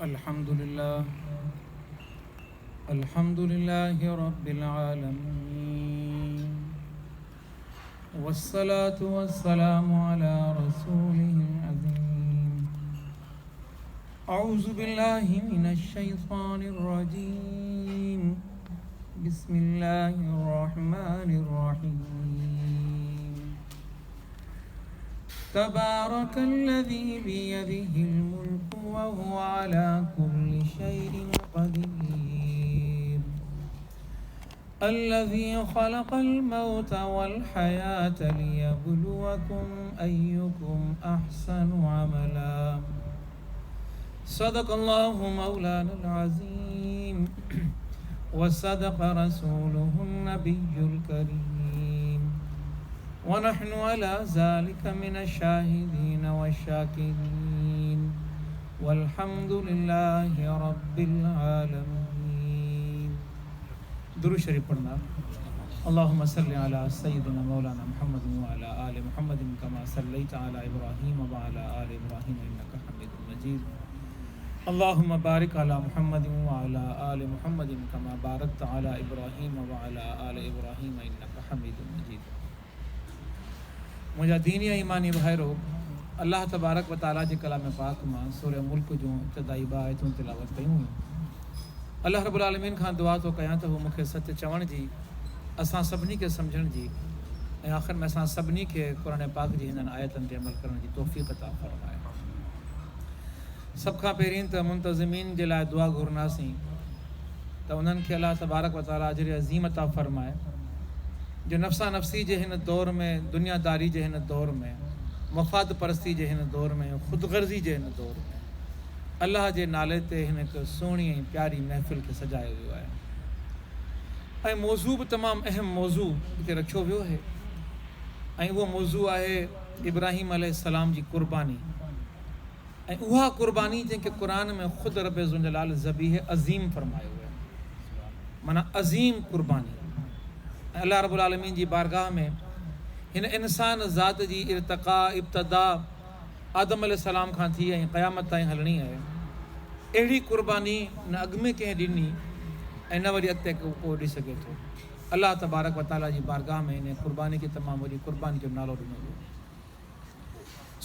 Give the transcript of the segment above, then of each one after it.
अल्हम्दुलिल्लाह अल्हम्दुलिल्लाहि रब्बिल आलमीन वस्सलातु वस्सलामु अला रसूलिहिल अज़ीम अऊज़ु बिल्लाहि मिनश शैतानिर रजीम बिस्मिल्लाहिर रहमानिर रहीम तबारकल्लज़ी बियदिहिल मुल्कु व हुवा अला कुल्लि शैइन क़दीर अल्लज़ी ख़लक़ल मौत वल हयात लियब्लुवकुम अय्युकुम अहसनु अमला सदक़ल्लाहु मौलानल अज़ीम व सदक़ रसूलुहुन नबियुल करीम व नहनु अला ज़ालिका मिनश शाहिदीन वश्शाकिरीन वल्हम्दुलिल्लाहि रब्बिल आलमीन। दुरूद शरीफ पढ़ना। अल्लाहुम्मा सल्लि अला सय्यिदिना मौलाना मुहम्मदिन व अला आलि मुहम्मदिन कमा सल्लैता अला इब्राहीम व अला आलि इब्राहीम इन्नका हमीदुम मजीद। अल्लाहुम्मा बारिक अला मुहम्मदिन व अला आलि मुहम्मदिन कमा बारकता अला इब्राहीम व अला आलि इब्राहीम इन्नका हमीदुम मजीद। मुंहिंजा दीनी ऐं ईमानी भाइरो, अल्लाह तबारक व तआला जे कलाम पाक मां सूरह मुल्क जूं इब्तिदाई ॿ आयतूं तिलावत कयूं हुयूं। अल्लाह रब्बुल आलमीन खां दुआ थो कयां त हू मूंखे सच चवण जी, असां सभिनी खे सम्झण जी ऐं आख़िर में असां सभिनी खे क़ुरान पाक जी हिननि आयतनि ते अमल करण जी तौफ़ीक़ अता फ़रमाए। सभ खां पहिरीं त मुंतज़िमीन जे लाइ दुआ घुरंदासीं त उन्हनि खे अल्लाह तबारक व तआला अजर अज़ीम अता फ़रमाए, जो नफ़्सा नफ़्सी जे हिन दौर में, दुनियादारी जे हिन दौर में, मफ़ाद परस्ती जे हिन दौर में, ख़ुदगर्ज़ी जे हिन दौर में अल्लाह जे नाले ते हिन हिकु सुहिणी ऐं प्यारी महफ़िल खे सजायो वियो आहे। ऐं मौज़ू बि तमामु अहम मौज़ू हिते रखियो वियो आहे ऐं उहो मौज़ू आहे इब्राहीम अलैहिस्सलाम जी क़ुर्बानी। ऐं उहा क़ुर्बानी जंहिंखे क़ुरान में ख़ुदि रब ज़ुल जलाल ज़बीह अज़ीम फ़रमायो आहे, माना अज़ीम क़ुर्बानी। ऐं अल्लाह रब्बुल आलमीन जी बारगाह में हिन इंसान ज़ात जी इर्तिक़ा इब्तिदा आदम अलैहिस्सलाम खां थी ऐं क़यामत ताईं हलणी आहे। अहिड़ी क़ुर्बानी न अॻु में कंहिं ॾिनी ऐं न वरी अॻिते को ॾेई सघे थो। अल्लाह तबारक व तआला जी बारगाह में हिन क़ुर्बानी खे तमामु वॾी क़ुर्बानी जो नालो ॾिनो वियो।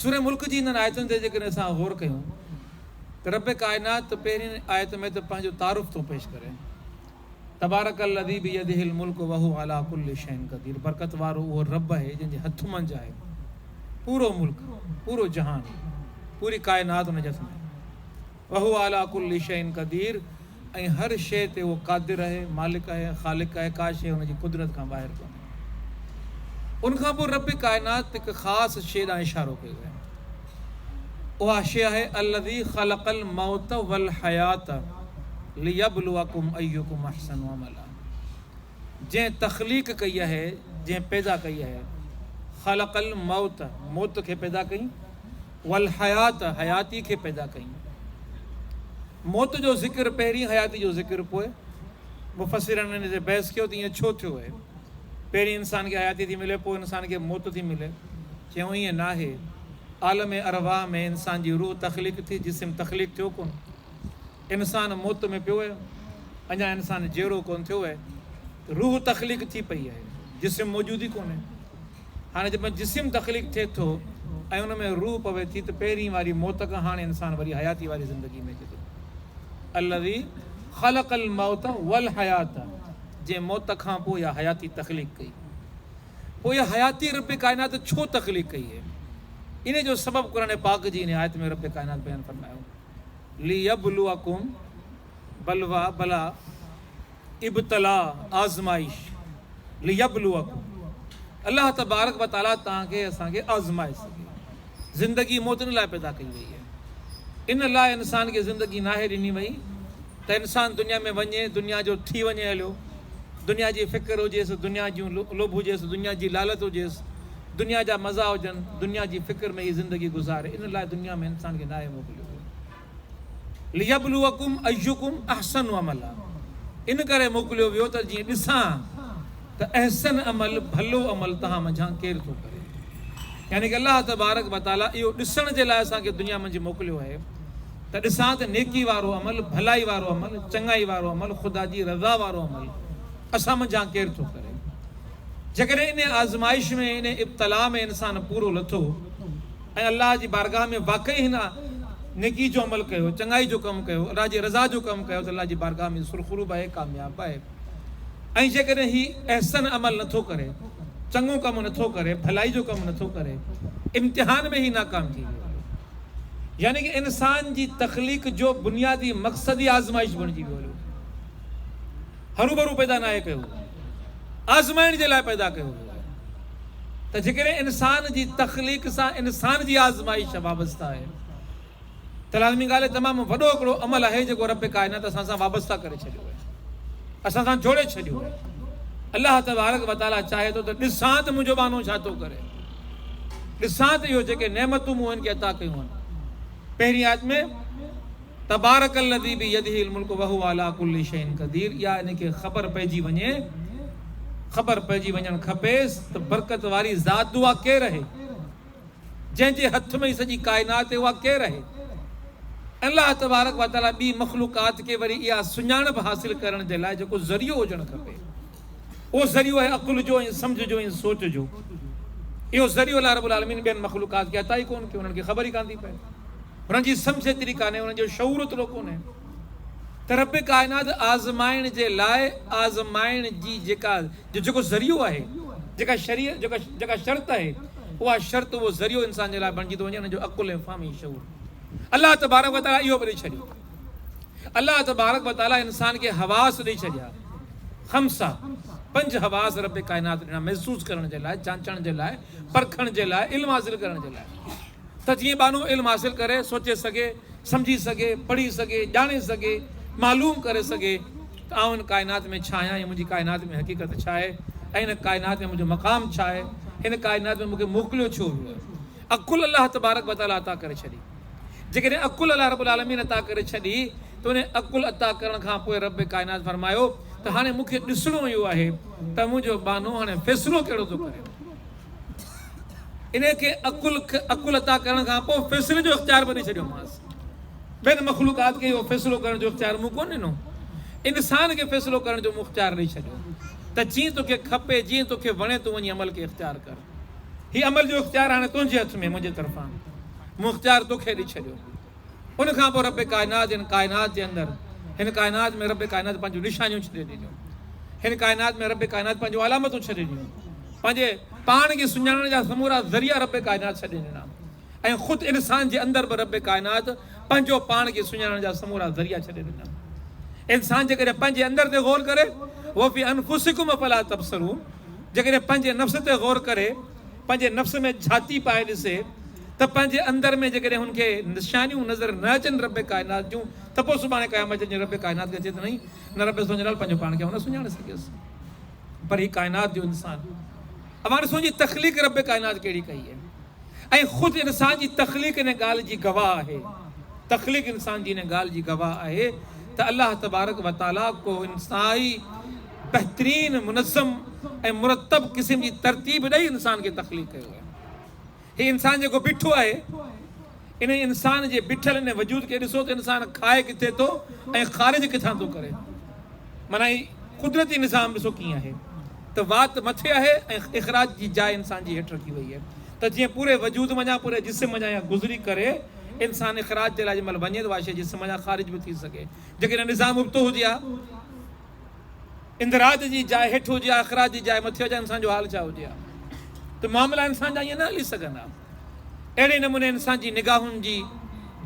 सूरह मुल्क जी हिननि आयतुनि ते जेकॾहिं असां गौर कयूं त रब काइनात पहिरीं आयत में त पंहिंजो तारुफ़ थो पेश करे। तबारकल्लज़ी बियदिहिल मुल्क व हुवा अला कुल्लि शैइन क़दीर। बरकत वारो उहो रब आहे जंहिंजे हथ मंझि आहे पूरो मुल्क, पूरो जहान, पूरी काइनात उन जे हथ में। व हुवा अला कुल्लि शैइन क़दीर। ऐं हर शइ ते उहो क़ादिर आहे, मालिक आहे, ख़ालिक़ आहे। का शइ हुनजी कुदरत खां ॿाहिरि कोन्हे। उनखां पोइ रब काइनात हिकु ख़ासि शइ ॾांहुं इशारो कयो आहे। उहा शइ आहे अल्लज़ी ख़लक़ल मौत वल हयात लियब्लुवकुम अय्युकुम अहसनु अमला। जंहिं तख़लीक़ कई आहे, जंहिं पैदा कई आहे, ख़लक़ल मौत, मौत खे पैदा कई, वल हयात, हयाती खे पैदा कई। मौत जो ज़िक्र पहिरीं, हयाती जो ज़िक्र पोइ। मुफ़स्सिरनि हिन ते बहस कयो त ईअं छो थियो आहे, पहिरीं इंसान खे हयाती थी मिले, पोइ इंसान खे मौत थी मिले। चयूं ईअं न आहे। आलम अरवाह में इंसान जी रूह तख़लीक़ थी, जिस्म तख़लीक़ थियो कोन। इंसान मौत में पियो आहे, अञा इंसान जहिड़ो कोन थियो आहे। रूह तख़लीक़ थी पई आहे, जिस्म मौजूदु ई कोन्हे। हाणे जब जिस्म तख़लीक़ थिए थो ऐं उन में रूह पवे थी त पहिरीं वारी मौत खां हाणे इंसान वरी हयाती वारी ज़िंदगी में अचे थो। अल्लज़ी ख़लक़ल मौत वल हयात, जंहिं मौत खां पोइ इहा हयाती तख़लीक़ कई। पोइ इहा हयाती रब काइनात छो तख़लीक़ कई आहे, इन जो सबबु क़ुरान पाक जी इन आयत में रब काइनात बयानु फ़रमायो। लियब्लुवकुम, बलवा, बला, इब्तला, आज़माइश। लियब्लुवकुम, अल्लाह तबारक व तआला तव्हांखे असांखे आज़माए सघे। ज़िंदगी मौत इन लाइ पैदा कई वई आहे। इन लाइ इंसान खे ज़िंदगी नाहे ॾिनी वई त इंसान दुनिया में वञे, दुनिया जो थी वञे हलियो, दुनिया जी फ़िक्र हुजेसि, दुनिया जूं लोभ हुजेसि, दुनिया जी लालच हुजेसि, दुनिया जा मज़ा हुजनि, दुनिया जी फ़िक्र में ही ज़िंदगी गुज़ारे। इन लाइ दुनिया में इंसान खे नाहे मोकिलियो। लियब्लुवकुम अय्युकुम अहसनु अमला, इन करे मोकिलियो वियो त जीअं ॾिसां त अहसन अमल, भलो अमल तव्हां मंझां केरु थो करे। यानी कि अल्लाह तबारक व तआला इहो ॾिसण जे लाइ असांखे दुनिया मंझि मोकिलियो आहे त ॾिसां त नेकी वारो अमल, भलाई वारो अमल, चङाई वारो अमल, ख़ुदा जी रज़ा वारो अमल असां मंझां केरु थो करे। जेकॾहिं इन आज़माइश में, इन इब्तला में इंसान पूरो लथो ऐं अल्लाह जी बारगाह में वाक़ई हिन नेकी जो अमल कयो, चङाई जो कमु कयो, अल्लाह जी रज़ा जो कमु कयो, त अल्लाह जी बारगाह में सुरख़ुरूब आहे, कामयाबु आहे। ऐं जेकॾहिं ही अहसन अमल नथो करे, चङो कमु नथो करे, भलाई जो कमु नथो करे, इम्तिहान में ही नाकाम थी वियो। यानी कि इंसान जी तख़लीक़ जो बुनियादी मक़सद ई आज़माइश बणिजी वियो। हरू भरू पैदा न आहे कयो, आज़माइण जे लाइ पैदा कयो वियो आहे। त जेकॾहिं इंसान जी तख़लीक़ सां इंसान जी आज़माइश वाबस्ता आहे, त लाज़मी ॻाल्हि तमामु वॾो हिकिड़ो अमल आहे जेको रब काइनात असां सां वाबस्ता करे छॾियो आहे, असां सां जोड़े छॾियो आहे। अल्लाह तबारक व तआला चाहे थो त ॾिसां त मुंहिंजो बानो छा थो करे, ॾिसां त इहो जेके नेमतूं मूं हिन खे अता कयूं आहिनि। पहिरीं आयत में तबारकल्लज़ी बियदिहिल मुल्क व हुवा अला कुल्लि शैइन क़दीर, या इनखे ख़बर पइजी वञे, ख़बर पइजी वञणु खपेसि त बरकत वारी ज़ात उहा केरु आहे, जंहिंजे हथ में ई सॼी काइनात आहे, उहा केरु आहे। अल्लाह तबारक व तआला ॿी मख़लूक़ात खे वरी इहा सुञाणप हासिल करण जे लाइ जेको ज़रियो हुजणु खपे, उहो ज़रियो आहे अक़ुल जो ऐं सम्झ जो ऐं सोच जो। इहो ज़रियो अल्लाह रब्बुल आलमीन ॿियनि मख़लूक़ात खे अता ई कोन कयो, उन्हनि खे ख़बर ई कान थी पए, उन्हनि जी सम्झ एतिरी कान्हे, उन्हनि जो शऊर एतिरो कोन्हे। त रब काइनात आज़माइण जे लाइ, आज़माइण जी जेको ज़रियो आहे, जेका शर्त आहे, उहा शर्त, उहो ज़रियो इंसान जे लाइ बणिजी थो वञे, हुनजो अक़ुल ऐं फ़हमी शऊर। अल्लाह तबारक व तआला इहो बि ॾेई छॾियो। अल्लाह तबारक व तआला इंसान खे हवास ॾेई छॾिया, ख़म्सा, 5 हवास रब काइनात ॾिना, महसूस करण जे लाइ, जांचण जे लाइ, परखण जे लाइ, इल्म हासिल करण जे लाइ, त जीअं बानो इल्म हासिल करे, सोचे सघे, सम्झी सघे, पढ़ी सघे, ॼाणे सघे, मालूम करे सघे त आउं हिन काइनात में छा आहियां, मुंहिंजी काइनात में हक़ीक़त छा आहे, ऐं हिन काइनात में मुंहिंजो मक़ाम छा आहे, हिन काइनात में मूंखे मोकिलियो छो वियो आहे। अक़ुल अल्लाह तबारक व तआला अता करे छॾी। जेकॾहिं अक़ुल अल्लाह रब्बुल आलमीन अता करे छॾी, त उन अक़ुल अता करण खां पोइ रब काइनात फरमायो त हाणे मूंखे ॾिसणो इहो आहे त मुंहिंजो बानो हाणे फ़ैसिलो कहिड़ो थो करे। इनखे अक़ुल अता करण खां पोइ फ़ैसिले जो इख़्तियार बि ॾेई छॾियोमांसि। ॿियनि मख़लूक़ात खे इहो फ़ैसिलो करण जो इख़्तियार मूं कोन ॾिनो, इंसान खे फ़ैसिलो करण जो मूं इख़्तियार ॾेई छॾियो त जीअं तोखे खपे, जीअं तोखे वणे, तूं वञी अमल खे इख़्तियार कर। हीउ अमल जो इख़्तियार हाणे तुंहिंजे हथ में, मुंहिंजे तरफ़ां मूं इख़्तियार तोखे ॾेई छॾियो। उनखां पोइ रब काइनात, हिन काइनात जे अंदरि, हिन काइनात में रब काइनात पंहिंजूं निशानियूं छॾे ॾिनियूं, हिन काइनात में रब काइनात पंहिंजूं अलामतूं छॾे ॾिनियूं, पंहिंजे पाण खे सुञाणण जा समूरा ज़रिया रब काइनात छॾे ॾिना, ऐं ख़ुदि इंसान जे अंदरि बि रब काइनात पंहिंजो पाण खे सुञाणण जा समूरा ज़रिया छॾे ॾिना। इंसान जेकॾहिं पंहिंजे अंदरि ते गौर करे, उहो बि अनफुसिकुम फला तबसरून, जेकॾहिं पंहिंजे नफ़्स ते गौर करे, पंहिंजे नफ़्स में झाती पाए ॾिसे, त पंहिंजे अंदरि में जेकॾहिं हुनखे निशानियूं नज़र न अचनि रब काइनात जूं, त पोइ सुभाणे क़यामत जे रब काइनात खे अचे त नहीं, न रब सुञाणल पंहिंजो पाण खे हुन सुञाणे सघियसि। पर ही काइनात जो इंसान, अब हाणे सोची तख़लीक़ रब काइनात कहिड़ी कई आहे, ऐं ख़ुदि इंसान जी तख़लीक़ इन ॻाल्हि जी गवाह आहे, तख़लीक़ इंसान जी इन ॻाल्हि जी गवाह आहे त अल्लाह तबारक व तआला को इंसाई बहितरीन मुनज़्ज़म ऐं मुरतब क़िस्म जी तरतीब ॾेई इंसान खे तख़लीक़ कयो आहे। हीउ इंसान जेको बीठो आहे, इन इंसान जे बीठल इन वजूद खे ॾिसो त इंसान खाए किथे थो ऐं ख़ारिज किथां थो करे। माना ही कुदरती निज़ाम ॾिसो कीअं आहे त वात मथे आहे ऐं इख़राज जी जाइ इंसान जी हेठि रखी वई आहे, त जीअं पूरे वजूद मञा, पूरे जिस्म मञा या गुज़री करे इंसान इख़राज जे लाइ जंहिंमहिल वञे त वाशे जिस्म मञा ख़ारिज बि थी सघे। जेकॾहिं निज़ाम उबतो हुजे हा, इंदराज जी जाइ हेठि हुजे हा, इख़राज जी जाइ मथे हुजे, इंसान जो हाल छा हुजे हा, त मामला इंसान जा ईअं न हली सघंदा। अहिड़े नमूने इंसान जी निगाहुनि जी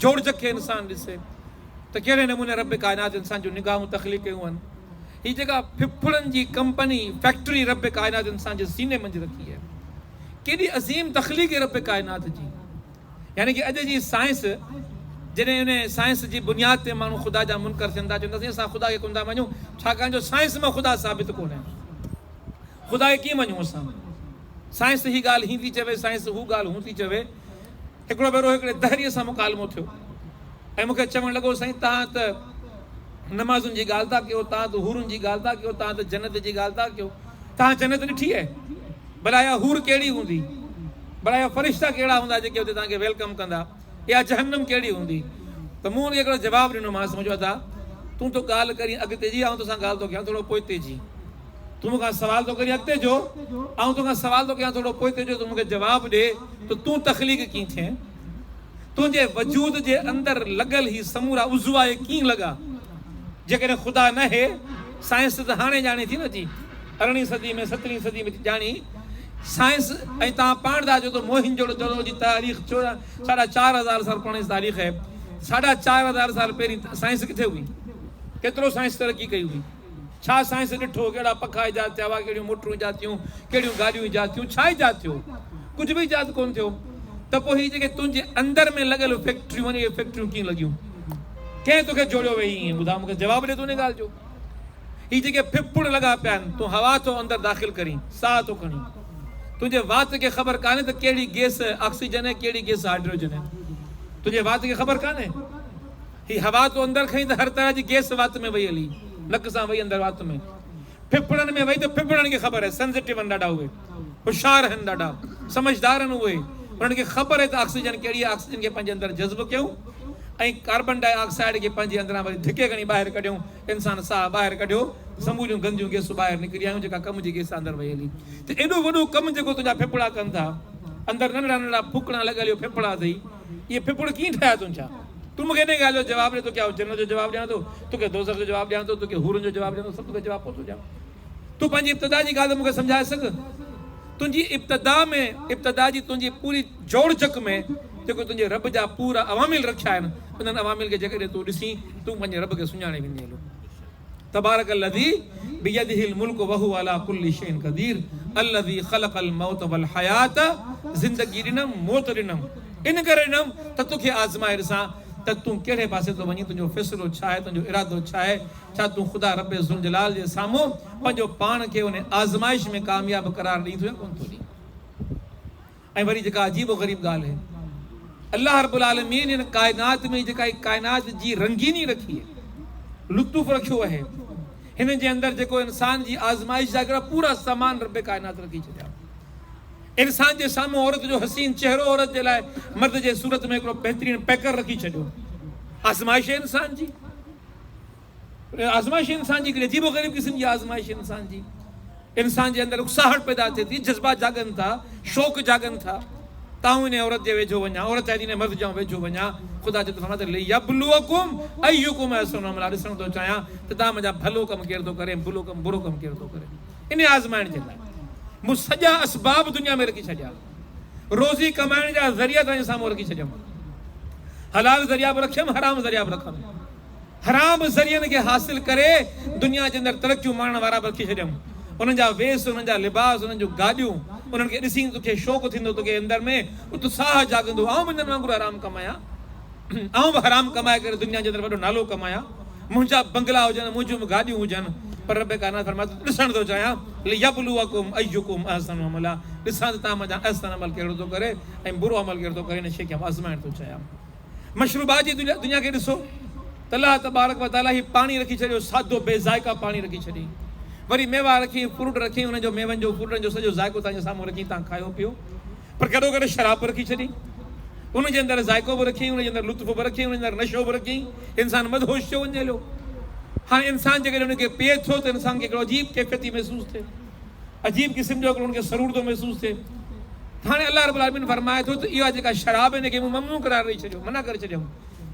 जोड़जक खे इंसान ॾिसे त कहिड़े नमूने रब काइनात इंसान जूं निगाहूं तख़लीक़ कयूं आहिनि। हीअ जेका फिफड़नि जी कंपनी, फैक्ट्री रब काइनात इंसान जे सीने मंझि रखी आहे, केॾी अज़ीम तख़लीक़ रब काइनात जी। यानी कि अॼु जी साइंस, जॾहिं उन साइंस जी बुनियाद ते माण्हू ख़ुदा जा मुनकर थियनि था, चवंदासीं असां ख़ुदा खे कोन था मञूं, छाकाणि जो साइंस मां ख़ुदा साबित कोन्हे। ख़ुदा खे कीअं मञूं असां? साइंस ही ॻाल्हि हीअं थी चवे, साइंस हू ॻाल्हि हूं थी चवे। हिकिड़ो भेरो हिकिड़े दहरीअ सां मुकालमो थियो ऐं मूंखे चवणु लॻो, साईं तव्हां त नमाज़ुनि जी ॻाल्हि था कयो, तव्हां त हूरुनि जी ॻाल्हि था कयो, तव्हां त जन्नत जी ॻाल्हि था कयो, तव्हां जन्नत ॾिठी आहे? भला इहा हूर कहिड़ी हूंदी? भला इहा फ़रिश्ता कहिड़ा हूंदा जेके हुते तव्हांखे वेलकम कंदा? या जहन्नम कहिड़ी हूंदी? त मूं हुनखे हिकिड़ो जवाबु ॾिनो, मां सम्झो था तूं तो ॻाल्हि करी अॻिते जी, ऐं तोसां ॻाल्हि थो कयां थोरो पोइते जी। तूं मूंखां सवाल थो करी अॻिते जो, ऐं तोखां सवाल थो कयां थोरो पोइते जो, तूं मूंखे जवाबु ॾे त तूं तख़लीक़ कीअं थिए, तुंहिंजे वजूद जे अंदरि लॻल ही समूरा उज़वा कीअं लॻा। जेकॾहिं ख़ुदा न हे, साइंस त हाणे ॼाणे थी नथी, 18वीं सदी में 17वीं सदी में ॼाणी साइंस। ऐं तव्हां पाण था चओ त मोहनजोदड़ो जी तारीख़ 4,500 साल पुराणी तारीख़ है। 4,500 साल पहिरीं साइंस किथे हुई? केतिरो साइंस तरक़ी कई हुई? छा साइंस ॾिठो? कहिड़ा पखा ईजाद थिया हुआ, कहिड़ियूं मोटरूं ईजाद थियूं, कहिड़ियूं गाॾियूं ईजाद थियूं, छा ईजाद थियो? कुझु बि ईजाद कोन थियो। त पोइ हीअ जेके तुंहिंजे अंदरि में लॻल फैक्ट्रियूं आहिनि, इहे फैक्ट्रियूं कीअं लॻियूं? कंहिं तोखे जोड़ियो वई? ईअं ॿुधा, मूंखे जवाबु ॾे तूं हिन ॻाल्हि जो। हीअ जेके फिफड़ लॻा पिया आहिनि, तूं हवा थो अंदरि दाख़िल करी, साह थो खणी, तुंहिंजे वात खे ख़बर कान्हे त कहिड़ी गैस ऑक्सीजन है, कहिड़ी गैस हाइड्रोजन है। तुंहिंजे वात खे ख़बर कान्हे। हीअ हवा तो अंदरि खई त हर तरह जी गैस वात में वई हली, नक सां वई अंदरि वात में। फिफड़नि में वई त फिफड़नि खे ख़बर आहे, सेंसिटिव आहिनि ॾाढा, उहे होशियार आहिनि, ॾाढा समझदार आहिनि उहे। उन्हनि खे ख़बर आहे त ऑक्सीजन कहिड़ी आहे, ऑक्सीजन खे पंहिंजे अंदरि जज़्ब कयूं ऐं कार्बन डाइऑक्साइड खे पंहिंजे अंदरां वरी धिके खणी ॿाहिरि कढियूं। इंसानु साह ॿाहिरि कढियो, समूरियूं गंदियूं गैसूं ॿाहिरि निकिरी आयूं, जेका कम जी गैस अंदरि वई हली। त एॾो वॾो कमु जेको तुंहिंजा फिफड़ा कनि था, अंदरि नंढड़ा नंढड़ा फुकड़ा लॻल फिफड़ा अथई, इहे फिफड़ कीअं ठाहिया तुंहिंजा? तूं मूंखे हिन ॻाल्हि जो जवाबु ॾे, तोखे जन्नत जो जवाबु ॾियां थो, तोखे दोज़ख जो जवाबु ॾियां थो, तोखे हूरनि जो जवाबु ॾियां थो, सभु तोखे जवाबु पोइ थो ॾियां। तूं पंहिंजी इब्तिदा जी ॻाल्हि मूंखे सम्झाए सघ। तुंहिंजी इब्तिदा जी तुंहिंजी पूरी जोड़जक में जेको तुंहिंजे रब जा पूरा अवामिल रखिया आहिनि, उन्हनि अवामिल खे जेकॾहिं तूं ॾिसी, तूं पंहिंजे रब खे सुञाणे वेंदी हलो। तबारकल्लज़ी बियदिहिल मुल्क वहु अला कुल्लि शैइन क़दीर अल्लज़ी ख़लक़ल मौत वल हयात। ज़िंदगी ॾिनमि, मौत ॾिनमि, इन करे ॾिनमि त तोखे आज़माए ॾिसां त तूं कहिड़े पासे थो वञी, तुंहिंजो फ़ैसिलो छा आहे, तुंहिंजो इरादो छा आहे। छा तूं ख़ुदा रब ज़ुल जलाल जे साम्हूं पंहिंजो पाण खे उन आज़माइश में कामयाबु करार ॾींदो या कोन थो ॾी? ऐं वरी जेका अजीब ग़रीब ॻाल्हि आहे, अल्लाह रब्बुल आलमीन हिन काइनात में जेका काइनात जी रंगीनी रखी आहे, लुत्फ़ रखियो आहे, हिन जे अंदरि जेको इंसान जी आज़माइश जा हिकिड़ा पूरा सामान रब काइनात रखी छॾिया। इंसान जे साम्हूं औरत जो हसीन चेहरो, औरत जे लाइ मर्द जे सूरत में हिकिड़ो बहितरीन पैकर रखी छॾियो। आज़माइश इंसान जी, आज़माइश इंसान जी, अजीबो ग़रीब क़िस्म जी आज़माइश इंसान जी। इंसान जे अंदरि उकसाहट पैदा थिए थी, जज़्बा जागनि था, शौक़ जागनि था। ताऊं इन औरत जे वेझो वञा, औरत चए थी इन मर्द जे वेझो वञा। ख़ुदा जो फरमाए थो लियब्लुवकुम अय्युकुम अहसनु अमला। ॾिसण थो चाहियां त तव्हां मुंहिंजा भलो कमु केरु थो करे, बुरो कमु केरु थो करे। इन आज़माइण जे लाइ मूं सॼा असबाब दुनिया में रखी छॾिया, रोज़ी कमाइण जा ज़रिया तव्हांजे साम्हूं रखी छॾियमि। हलाल ज़रिया बि रखियमि, हराम ज़रिया बि रखियमि। हराम ज़रियनि खे हासिल करे दुनिया जे अंदरि तरक़ियूं माणण वारा बि रखी छॾियमि। उन्हनि जा वेस, उन्हनि जा लिबास, उन्हनि जूं गाॾियूं, उन्हनि खे ॾिसी तोखे शौक़ु थींदो, तोखे अंदरि में उत्साह जाॻंदो, आऊं बि हिननि वांगुरु हराम कमायां, आऊं बि हराम कमाए करे दुनिया जे अंदरि वॾो नालो कमायां, मुंहिंजा बंगला हुजनि, मुंहिंजूं बि गाॾियूं हुजनि। पर रब काइनात फरमाए थो ॾिसण थो चाहियां लियब्लुवकुम अय्युकुम अहसनु अमला। ॾिसां त तव्हां मुंहिंजा अहसन अमल कहिड़ो थो करे ऐं बुरो अमल कहिड़ो थो करे। हिन शइ खे आज़माइण थो चाहियां। मशरूबात जी दुनिया खे ॾिसो त अल्लाह तबारक व तआला ही पाणी रखी छॾियो, सादो बेज़ाइका पाणी रखी छॾी, वरी मेवा रखी, फ्रूट रखी, उनजो मेवनि जो फ्रूटनि जो सॼो ज़ाइको तव्हांजे साम्हूं रखी, तव्हां खायो पियो। पर कॾो कॾो शराब रखी छॾी, उनजे अंदरि ज़ाइको बि रखी, उनजे अंदरि लुत्फ़ बि रखी, उनजे अंदरि नशो बि रखी, इंसानु मदहोश थियो वञे हलियो। हाणे इंसान जेकॾहिं उनखे पीए थो त इंसान खे हिकिड़ो अजीब कैफ़ियती महसूसु थिए, अजीब क़िस्म जो हिकिड़ो उनखे सरूर थो महसूसु थिए। हाणे अल्लाह रब्बुल आलमीन फरमाए थो त इहा जेका शराब हिनखे मूं ममनू करार ॾेई छॾियो, मना करे छॾियमि,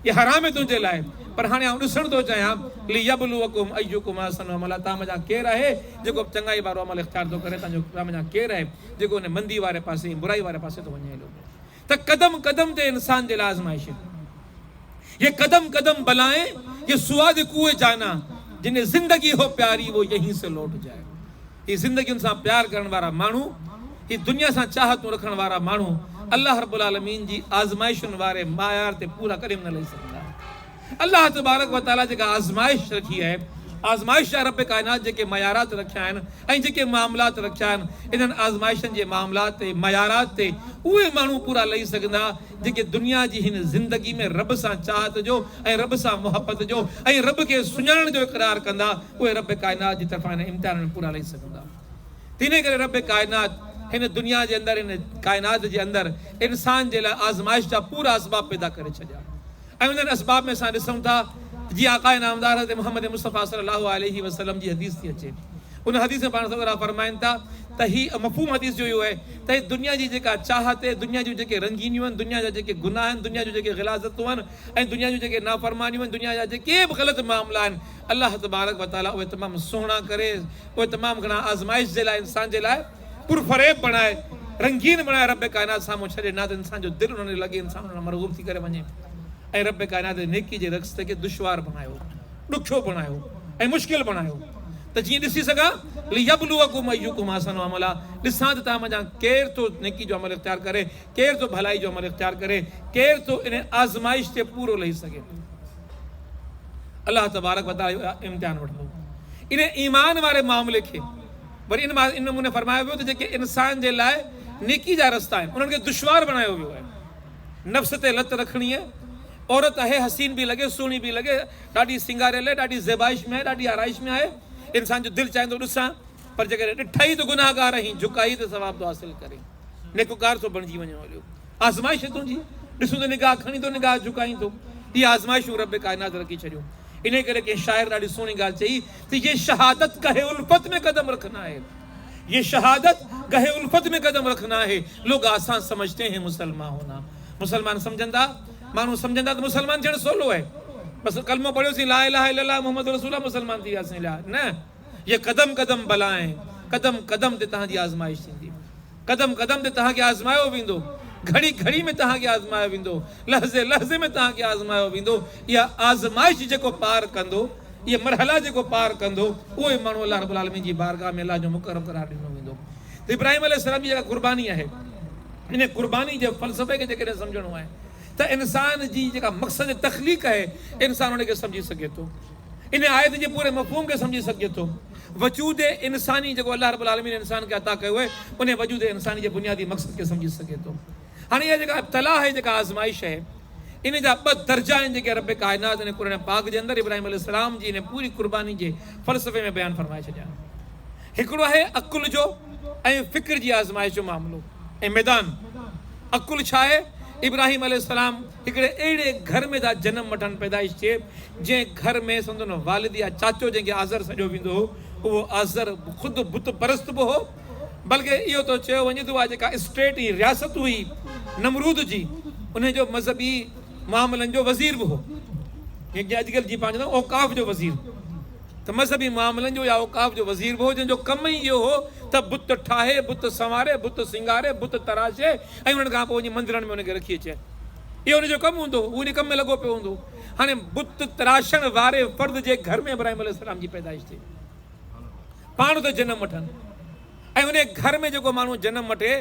इहा हराम आहे तुंहिंजे लाइ। पर हाणे आउं ॾिसण थो चाहियां लियब्लुवकुम अय्युकुम अहसनु अमला। तव्हां मुंहिंजा केरु आहे जेको चङाई वारो अमल इख़्तियार थो करे, तव्हां मुंहिंजा केरु आहे जेको हुन मंदी वारे पासे, बुराई वारे पासे थो वञे हलियो। त क़दम क़दम ते इंसान जे लाइ आज़माइश, ये कदम कदम बलाएं, ये सुआद कुए जाना, जिन्हें जिंदगी हो प्यारी वो यहीं से लौट जाए। ये ज़िंदगियुनि सां प्यार करण वारा माण्हू, ही दुनिया सां चाहतूं रखण वारा माण्हू अल्लाह रब्बुल आलमीन जी आज़माइशुनि वारे मायार ते पूरा करे न लही सघंदा। अल्लाह तबारक व तआला जेका आज़माइश रखी आहे, आज़माइश जा रब काइनात जेके मयारात रखिया आहिनि ऐं जेके मामलात रखिया आहिनि, इन्हनि आज़माइशनि जे मामलात ते, मयारात ते उहे माण्हू पूरा लही सघंदा जेके दुनिया जी हिन ज़िंदगी में रब सां चाहत जो ऐं रब सां मुहबत जो ऐं रब खे सुञाणण जो इक़रार कंदा। उहे रब काइनात जी तरफ़ां हिन इम्तिहान में पूरा लही सघंदा। तिने करे रब काइनात हिन दुनिया जे अंदरि, हिन काइनात जे अंदरि इंसान जे लाइ आज़माइश जा पूरा असबाब पैदा करे छॾिया। ऐं उन्हनि असबाब में असां ॾिसूं था जीअं आक़ाए नामदार हज़रत मोहम्मद मुस्तफ़ा सल्लल्लाहु अलैहि वसल्लम जी हदीस थी अचे। उन हदीस में पाण सगरा फरमाइनि था त ही मफ़हूम हदीस जो इहो आहे त ही दुनिया जी जेका चाहत आहे, दुनिया जूं जेके रंगीनियूं आहिनि, दुनिया जा जेके गुनाह आहिनि, दुनिया जूं जेके ग़िलाज़तूं आहिनि ऐं दुनिया जूं जेके नाफ़रमानियूं आहिनि, दुनिया जा जेके बि ग़लति मामला आहिनि, अल्लाह तबारक व तआला उहे तमामु सुहिणा करे, उहे तमामु घणा आज़माइश जे लाइ इंसान जे लाइ पुरफ़रेब बणाए, रंगीन बणाए रब काइनात साम्हूं छॾे न त इंसान जो दिलि उन लॻे, इंसान उन मरग़ूब थी करे वञे। ऐं रब काइनात नेकी जे रस्ते खे दुश्वार बणायो, ॾुखियो बणायो ऐं मुश्किल बणायो त जीअं ॾिसी सघां लियबलुवकुम अय्युकुम अहसनु अमला, ॾिसां त तव्हां मंझां केरु थो नेकी जो अमल इख़्तियार करे, केरु थो भलाई जो अमल इख़्तियार करे, केरु थो इन आज़माइश ते पूरो लही सघे। अल्लाह तबारक व तआला इम्तिहान वठंदो इन ईमान वारे मामले खे। वरी इन नमूने फरमायो वियो त जेके इंसान जे लाइ नेकी जा रस्ता आहिनि उन्हनि खे दुश्वार बणायो वियो आहे। नफ़्स ते लत रखणी आहे, औरत आहे, हसीन भी लगे, सुहिणी भी लगे, ॾाढी सिंगारियल आहे, ॾाढी ज़ेबाइश में आहे, ॾाढी आराइश में आहे, इंसान जो दिलि चाहींदो ॾिसां, पर जेकॾहिं ॾिठई त गुनाहगार आहीं, झुकाई त सवाब थो हासिल करे, नेकोकार थो बणिजी वञे हलियो। आज़माइश तुंहिंजी ॾिसूं त निगाह खणी थो, निगाह झुकाई थो, इहा आज़माइशूं रब काइनात रखी छॾियूं। इन करे कंहिं शाइर ॾाढी सुहिणी ॻाल्हि चई त ये शहादत कहे उल्फत में कदम रखना है, ये शहादत कहे उल्फत में कदम रखना है, लोग आसान समझते हैं मुसलमान होना। मुसलमान सम्झंदा, माण्हू सम्झंदा त मुसलमान थियणु सवलो आहे, बसि कलमो पढ़ियोसीं ला इलाहा इल्लल्लाह मुहम्मद रसूलुल्लाह, मुसलमान थी वियासीं। न, ये कदम कदम बलाएं, कदम कदम ते तव्हांजी आज़माइश थींदी, कदम कदम ते तव्हांखे आज़मायो वेंदो, घड़ी घड़ी में तव्हांखे आज़मायो वेंदो, लहज़े लहज़े में तव्हांखे आज़मायो वेंदो। इहा आज़माइश जेको पार कंदो, इहा मरहला जेको पार कंदो, उहो ई माण्हू अल्लाह रब्बुल आलमीन जी बारगाह में अल्लाह जो मुक़ररु करार ॾिनो वेंदो। त इब्राहिम अलैहिस्सलाम जी जेका कुर्बानी आहे, इन कुर्बानी जे फ़लसफ़े खे जेकॾहिं सम्झणो आहे त इंसान जी जेका मक़सद तख़लीक़ आहे, इंसान उनखे सम्झी सघे थो, इन आयत जे पूरे मफ़हूम खे सम्झी सघे थो। वजूद इंसानी जेको अल्लाह रब्बुल आलमीन इंसान खे अता कयो आहे, उन वजूद इंसानी जे बुनियादी मक़सद खे सम्झी सघे थो। हाणे इहा जेका इब्तिला आहे, जेका आज़माइश आहे, इन जा ॿ दर्जा आहिनि जेके रब काइनात इन क़ुरान पाक जे अंदरि इब्राहिम अलैहिस्सलाम जी इन पूरी कुर्बानी जे फ़लसफ़े में बयानु फरमाए छॾिया। हिकिड़ो आहे अकुल जो ऐं फ़िक्र जी आज़माइश जो मामिलो ऐं मैदान। अकुल छा आहे? इब्राहिम अलैहिस्सलाम हिकिड़े अहिड़े घर में था जनम वठनि, पैदाइश थिए जंहिं घर में संदन वालिद या चाचो जंहिंखे आज़र सॼो वेंदो हो, उहो आज़र ख़ुदि बुत परस्त बि हो, बल्कि इहो थो चयो वञे त उहा जेका स्टेट जी रियासत हुई नमरूद जी, उनजो मज़हबी मामलनि जो वज़ीर बि हो, जंहिंखे अॼुकल्ह जी पंहिंजो औकाफ़ जो वज़ीर, त मज़हबी मामलनि जो या औकाफ़ जो वज़ीर बि हो, जंहिंजो कमु ई इहो हो त बुत ठाहे, बुत संवारे, बुत सिंगारे, बुत तराशे ऐं उन्हनि खां पोइ वञी मंदरनि में उनखे रखी अचे। इहो उनजो कमु हूंदो, उहो इन कम में लॻो पियो हूंदो। हाणे बुत तराशण वारे फ़र्द जे घर में इब्राहिम अलैहिस्सलाम जी पैदाइश थिए, पाण त जनमु वठनि, ऐं उन घर में जेको माण्हू जनमु वठे,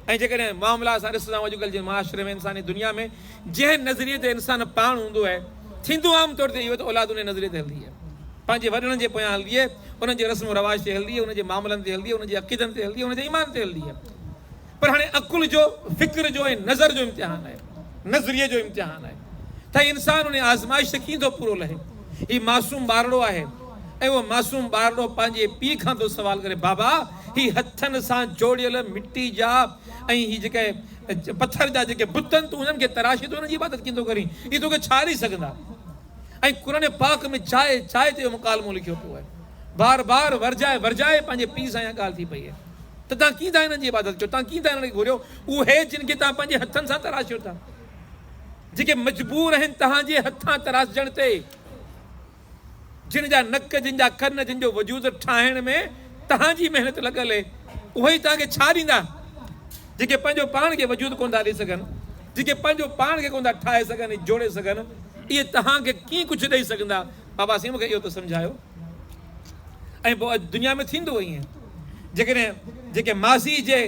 ऐं जेकॾहिं मामला असां ॾिसंदा आहियूं अॼुकल्ह जे माशरे में, इंसानी दुनिया में, जंहिं नज़रिए ते इंसान पाण हूंदो आहे, थींदो आम तौर ते इहो त औलाद उन नज़रिए ते हलंदी आहे, पंहिंजे वॾनि जे पोयां हलंदी आहे, उन्हनि जे रस्म रवाज ते हलंदी आहे, उनजे मामलनि ते हलंदी आहे, उनजे अक़ीदनि ते हलंदी आहे, उनजे ईमान ते हलंदी आहे। पर हाणे अकुल जो, फ़िक्र जो ऐं नज़र जो इम्तिहान आहे, नज़रिए जो इम्तिहान आहे त इंसान उन आज़माइश कीअं थो पूरो लहे। हीउ मासूम ॿारड़ो आहे ऐं उहो मासूम ॿारड़ो पंहिंजे पीउ खां थो सवाल करे, बाबा ही हथनि सां जोड़ियल मिटी जा ऐं ही जेके पथर जा जेके बुतनि तूं उन्हनि खे तराशे थो, उन्हनि जी इबादत कीअं थो करीं, इहे तोखे छा ॾेई सघंदा। ऐं क़ुरान पाक में चाहे चाहे ते मुकालमो लिखियो पियो आहे, बार बार वरजाए वरजाए पंहिंजे पीउ सां इहा ॻाल्हि थी पई आहे त तव्हां कीअं था हिननि जी इबादत कयो, तव्हां कीअं था हिननि खे घुरियो, उहे जिन खे तव्हां पंहिंजे हथनि सां तराशियो था, जेके मजबूर आहिनि तव्हांजे हथां तराशजण ते, जिन जा नक, जिन जा कन, जिन जो वजूद ठाहिण में तव्हांजी महिनत लॻल आहे, उहे ई तव्हांखे छा ॾींदा, जेके पंहिंजो पाण खे वजूद कोन था ॾेई सघनि, जेके पंहिंजो पाण खे कोन था ठाहे सघनि, जोड़े सघनि, इहे तव्हांखे कीअं कुझु ॾेई सघंदा। बाबा साईं मूंखे इहो त सम्झायो। ऐं पोइ अॼु दुनिया में थींदो ईअं, जेकॾहिं जेके माज़ी जे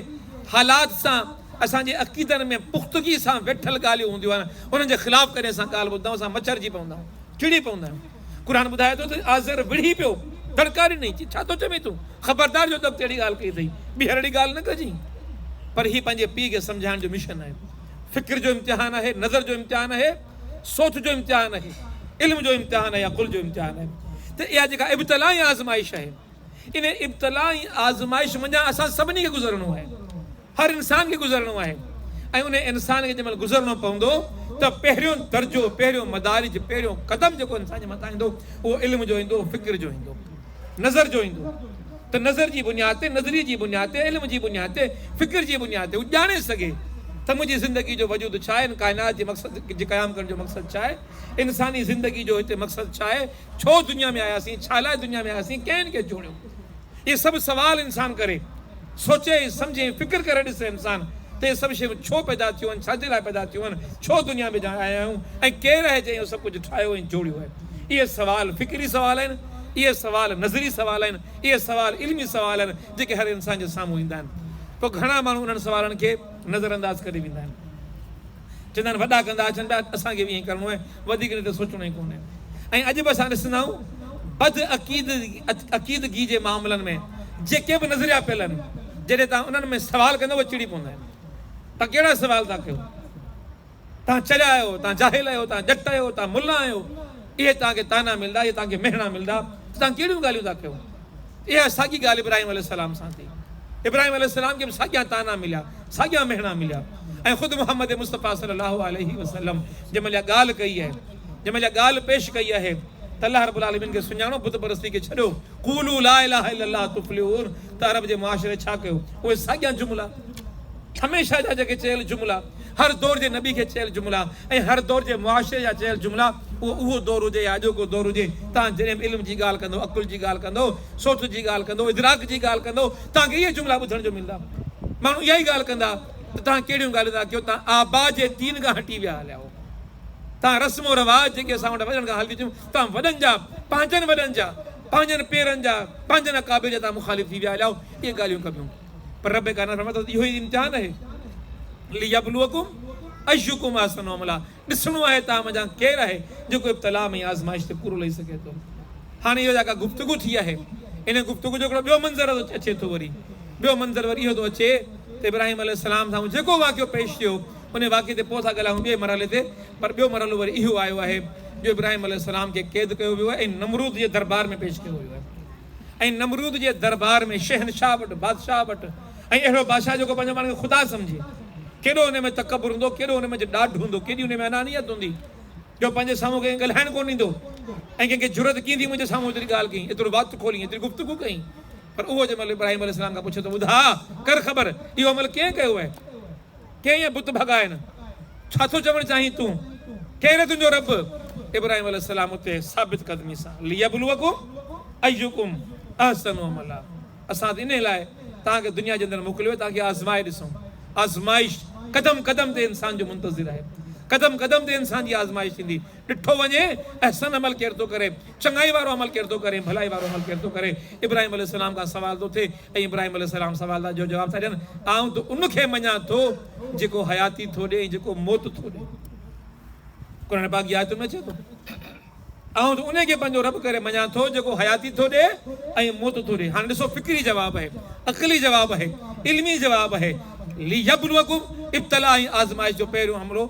हालात सां असांजे अक़ीदनि में पुख़्तगी सां वेठल ॻाल्हियूं हूंदियूं आहिनि, उन्हनि जे ख़िलाफ़ु कॾहिं असां ॻाल्हि ॿुधंदा असां मच्छरजी पवंदा आहियूं, चिड़ी पवंदा आहियूं। क़ुरान ॿुधाए थो त आज़र विढ़ी पियो, दड़कारी नहीं, छा थो चवे तूं, ख़बरदार जो त अहिड़ी ॻाल्हि कई अथई, ॿीहर अहिड़ी ॻाल्हि न कजांइ। पर हीउ पंहिंजे पीउ खे सम्झाइण जो मिशन आहे, फ़िक्र जो इम्तिहान आहे, नज़र जो इम्तिहान आहे, सोच जो इम्तिहान आहे, इल्म जो इम्तिहान आहे, अक़ुल जो इम्तिहान आहे। त इहा जेका इब्तिलाई आज़माइश आहे, इन इब्तिलाई आज़माइश मंझां असां सभिनी खे गुज़रणो आहे, हर इंसान खे गुज़रणो आहे। ऐं उन इंसान खे जंहिंमहिल गुज़रणो पवंदो त पहिरियों दर्जो, पहिरियों मदारिज, पहिरियों क़दम जेको इंसान जे मथां ईंदो उहो इल्म जो ईंदो, फ़िक्र जो ईंदो, नज़र जो ईंदो। त नज़र जी बुनियाद ते, नज़रिये जी बुनियाद ते, इल्म जी बुनियाद ते, फ़िक्र जी बुनियाद ते हू ॼाणे सघे त मुंहिंजी ज़िंदगी जो वजूद छा आहे, काइनात जे मक़सद जे क़याम करण जो मक़सदु छा आहे, इंसानी ज़िंदगी जो हिते मक़सदु छा आहे, छो दुनिया में आयासीं, छा लाइ दुनिया में आयासीं, कंहिं खे जोड़ियो। इहे सभु सवाल इंसान करे, सोचे सम्झे, फ़िक्र करे ॾिसे इंसान त इहे सभु शयूं छो पैदा थियूं आहिनि, छाजे लाइ पैदा थियूं आहिनि, छो दुनिया में आया आहियूं ऐं केरु आहे जंहिं इहो सभु कुझु ठाहियो ऐं जोड़ियो आहे। इहे सवाल फ़िक्री सवाल आहिनि, इहे सवाल नज़री सवाल आहिनि, इहे सवाल इल्मी सवाल आहिनि जेके हर इंसान जे साम्हूं ईंदा आहिनि। पोइ घणा माण्हू उन्हनि सवालनि खे नज़रअंदाज़ करे वेंदा आहिनि, चवंदा आहिनि वॾा कंदा अचनि पिया, असांखे बि ईअं करिणो आहे, वधीक न त सोचणो ई कोन्हे। ऐं अॼु बि असां ॾिसंदा आहियूं बद अक़ीदगी जे मामलनि में जेके बि नज़रिया पियल आहिनि, जॾहिं तव्हां उन्हनि में सवाल कंदव उहे चिड़ी पवंदा आहिनि। तव्हां कहिड़ा सवाल था कयो, तव्हां चरिया आहियो, तव्हां जाहिल आहियो, तव्हां जट आहियो, तव्हां मुला आहियो, इहे तव्हांखे ताना मिलंदा, इहे तव्हांखे मेहणा मिलंदा, तव्हां कहिड़ियूं ॻाल्हियूं था कयो। इहा साॻी ॻाल्हि इब्राहिम अलैहिस्सलाम सां थी। इब्राहिम अलैहिस्सलाम खे बि साॻिया ताना मिलिया, साॻिया मेहणा मिलिया। ऐं ख़ुदि मोहम्मद मुस्तफ़ा सल्लल्लाहु अलैहि वसल्लम जंहिंमहिल ॻाल्हि कई आहे, जंहिंमहिल ॻाल्हि पेश कई आहे त अल्लाह रब्बुल आलमीन खे सुञाणो, बुत परस्ती खे छॾियो, क़ूलू ला इलाहा इल्लल्लाह तुफ़्लिहून, त अरब जे मुआशिरे छा कयो, उहे साॻिया जुमला, हमेशह जा जेके चयल जुमला, हर दौर जे नबी खे चयल जुमला ऐं हर दौर जे मुआशिरे जा चयल जुमला, उहो दौर हुजे या अॼोको दौर हुजे, तव्हां जॾहिं इल्म जी ॻाल्हि कंदो, अकुल जी ॻाल्हि कंदो, सोच जी ॻाल्हि कंदो, इदराक जी ॻाल्हि कंदो, तव्हांखे इहे जुमला ॿुधण जो मिलंदा। माण्हू इहा ई ॻाल्हि कंदा त तव्हां कहिड़ियूं ॻाल्हियूं था कयो, तव्हां आबा जे दीन खां हटी विया हलिया हो, तव्हां रस्म रवाज जेके असां वटि वॾनि खां हली थियूं, तव्हां वॾनि जा, पंहिंजनि वॾनि जा, पंहिंजनि पेरनि जा, पंहिंजनि अकाबे जा तव्हां मुखालिफ़ थी विया हलिया हो। इहे ॻाल्हियूं कबियूं, पर रब कान फरमातो इहो ई इम्तिहान आहे, लियब्लुवकुम अय्युकुम अहसनु अमला, ॾिसणो आहे तव्हां मुंहिंजा केरु आहे जेको इब्तिला में आज़माइश ते पूरो लही सघे थो। हाणे इहो जेका गुफ़्तगू थी आहे, इन गुफ़्तगू जो हिकिड़ो ॿियो मंज़र अचे थो, वरी ॿियो मंज़र वरी इहो थो अचे त इब्राहिम अलैहिस्सलाम सां जेको वाक़ियो पेश थियो उन वाक़िए ते पोइ था ॻाल्हायूं ॿिए मरहले ते, पर ॿियो मरहलो वरी इहो आयो आहे जो इब्राहिम अलैहिस्सलाम खे क़ैद कयो वियो आहे ऐं नमरूद जे दरबार में पेश कयो वियो आहे। ऐं नमरूद जे दरबार में शहनशाह वटि, बादशाह वटि, ऐं अहिड़ो बादशाह जेको पंहिंजे पाण खे ख़ुदा सम्झे, केॾो हुन में तकबुर हूंदो, केॾो हुन में ॾाढ हूंदो, केॾी हुन में अनानियत हूंदी, जो पंहिंजे साम्हूं कंहिं ॻाल्हाइणु कोन ईंदो ऐं कंहिंखे ज़रूरत कीअं थी मुंहिंजे साम्हूं एतिरी ॻाल्हि कई, एतिरो वात खोली, एतिरी गुफ़्तगू कई। पर उहो जंहिंमहिल इब्राहिम अलैहिस्सलाम खां पुछे थो, ॿुधा कर ख़बर इहो अमल कीअं कयो आहे, कंहिं इहे बुत भॻाइनि, छा थो चवणु चाहीं तूं, केरु आहे तुंहिंजो रब। इब्राहिम अलैहिस्सलाम उते साबित क़दमी सां, लियब्लुवकुम अय्युकुम अहसनु अमला, असां त इन लाइ तव्हांखे दुनिया जे अंदरि मोकिलियो, तव्हांखे आज़माए ॾिसूं। आज़माइश क़दम क़दम ते इंसान जो मुंतज़िर आहे, क़दम क़दम ते इंसान जी आज़माइश थींदी, ॾिठो वञे अहसन अमल केरु थो करे, चङाई वारो अमल केरु थो करे, भलाई वारो अमल केरु थो करे। इब्राहिम अलैहिस्सलाम खां सवाल थो थिए ऐं इब्राहिम अलैहिस्सलाम सवाल जो जवाब था ॾियनि, आऊं त उनखे मञा थो जेको हयाती थो ॾे, जेको मौत थो ॾे। क़ुरान पाक जी आयतुनि में अचे थो, आऊं त उनखे पंहिंजो रब करे मञा थो जेको हयाती थो ॾे ऐं मौत थो ॾे। हाणे ॾिसो फ़िक्री जवाबु आहे, अक़ली जवाबु आहे, इल्मी जवाबु आहे। लियब्लुवकुम, इब्तिला ऐं आज़माइश जो पहिरियों हमिलो,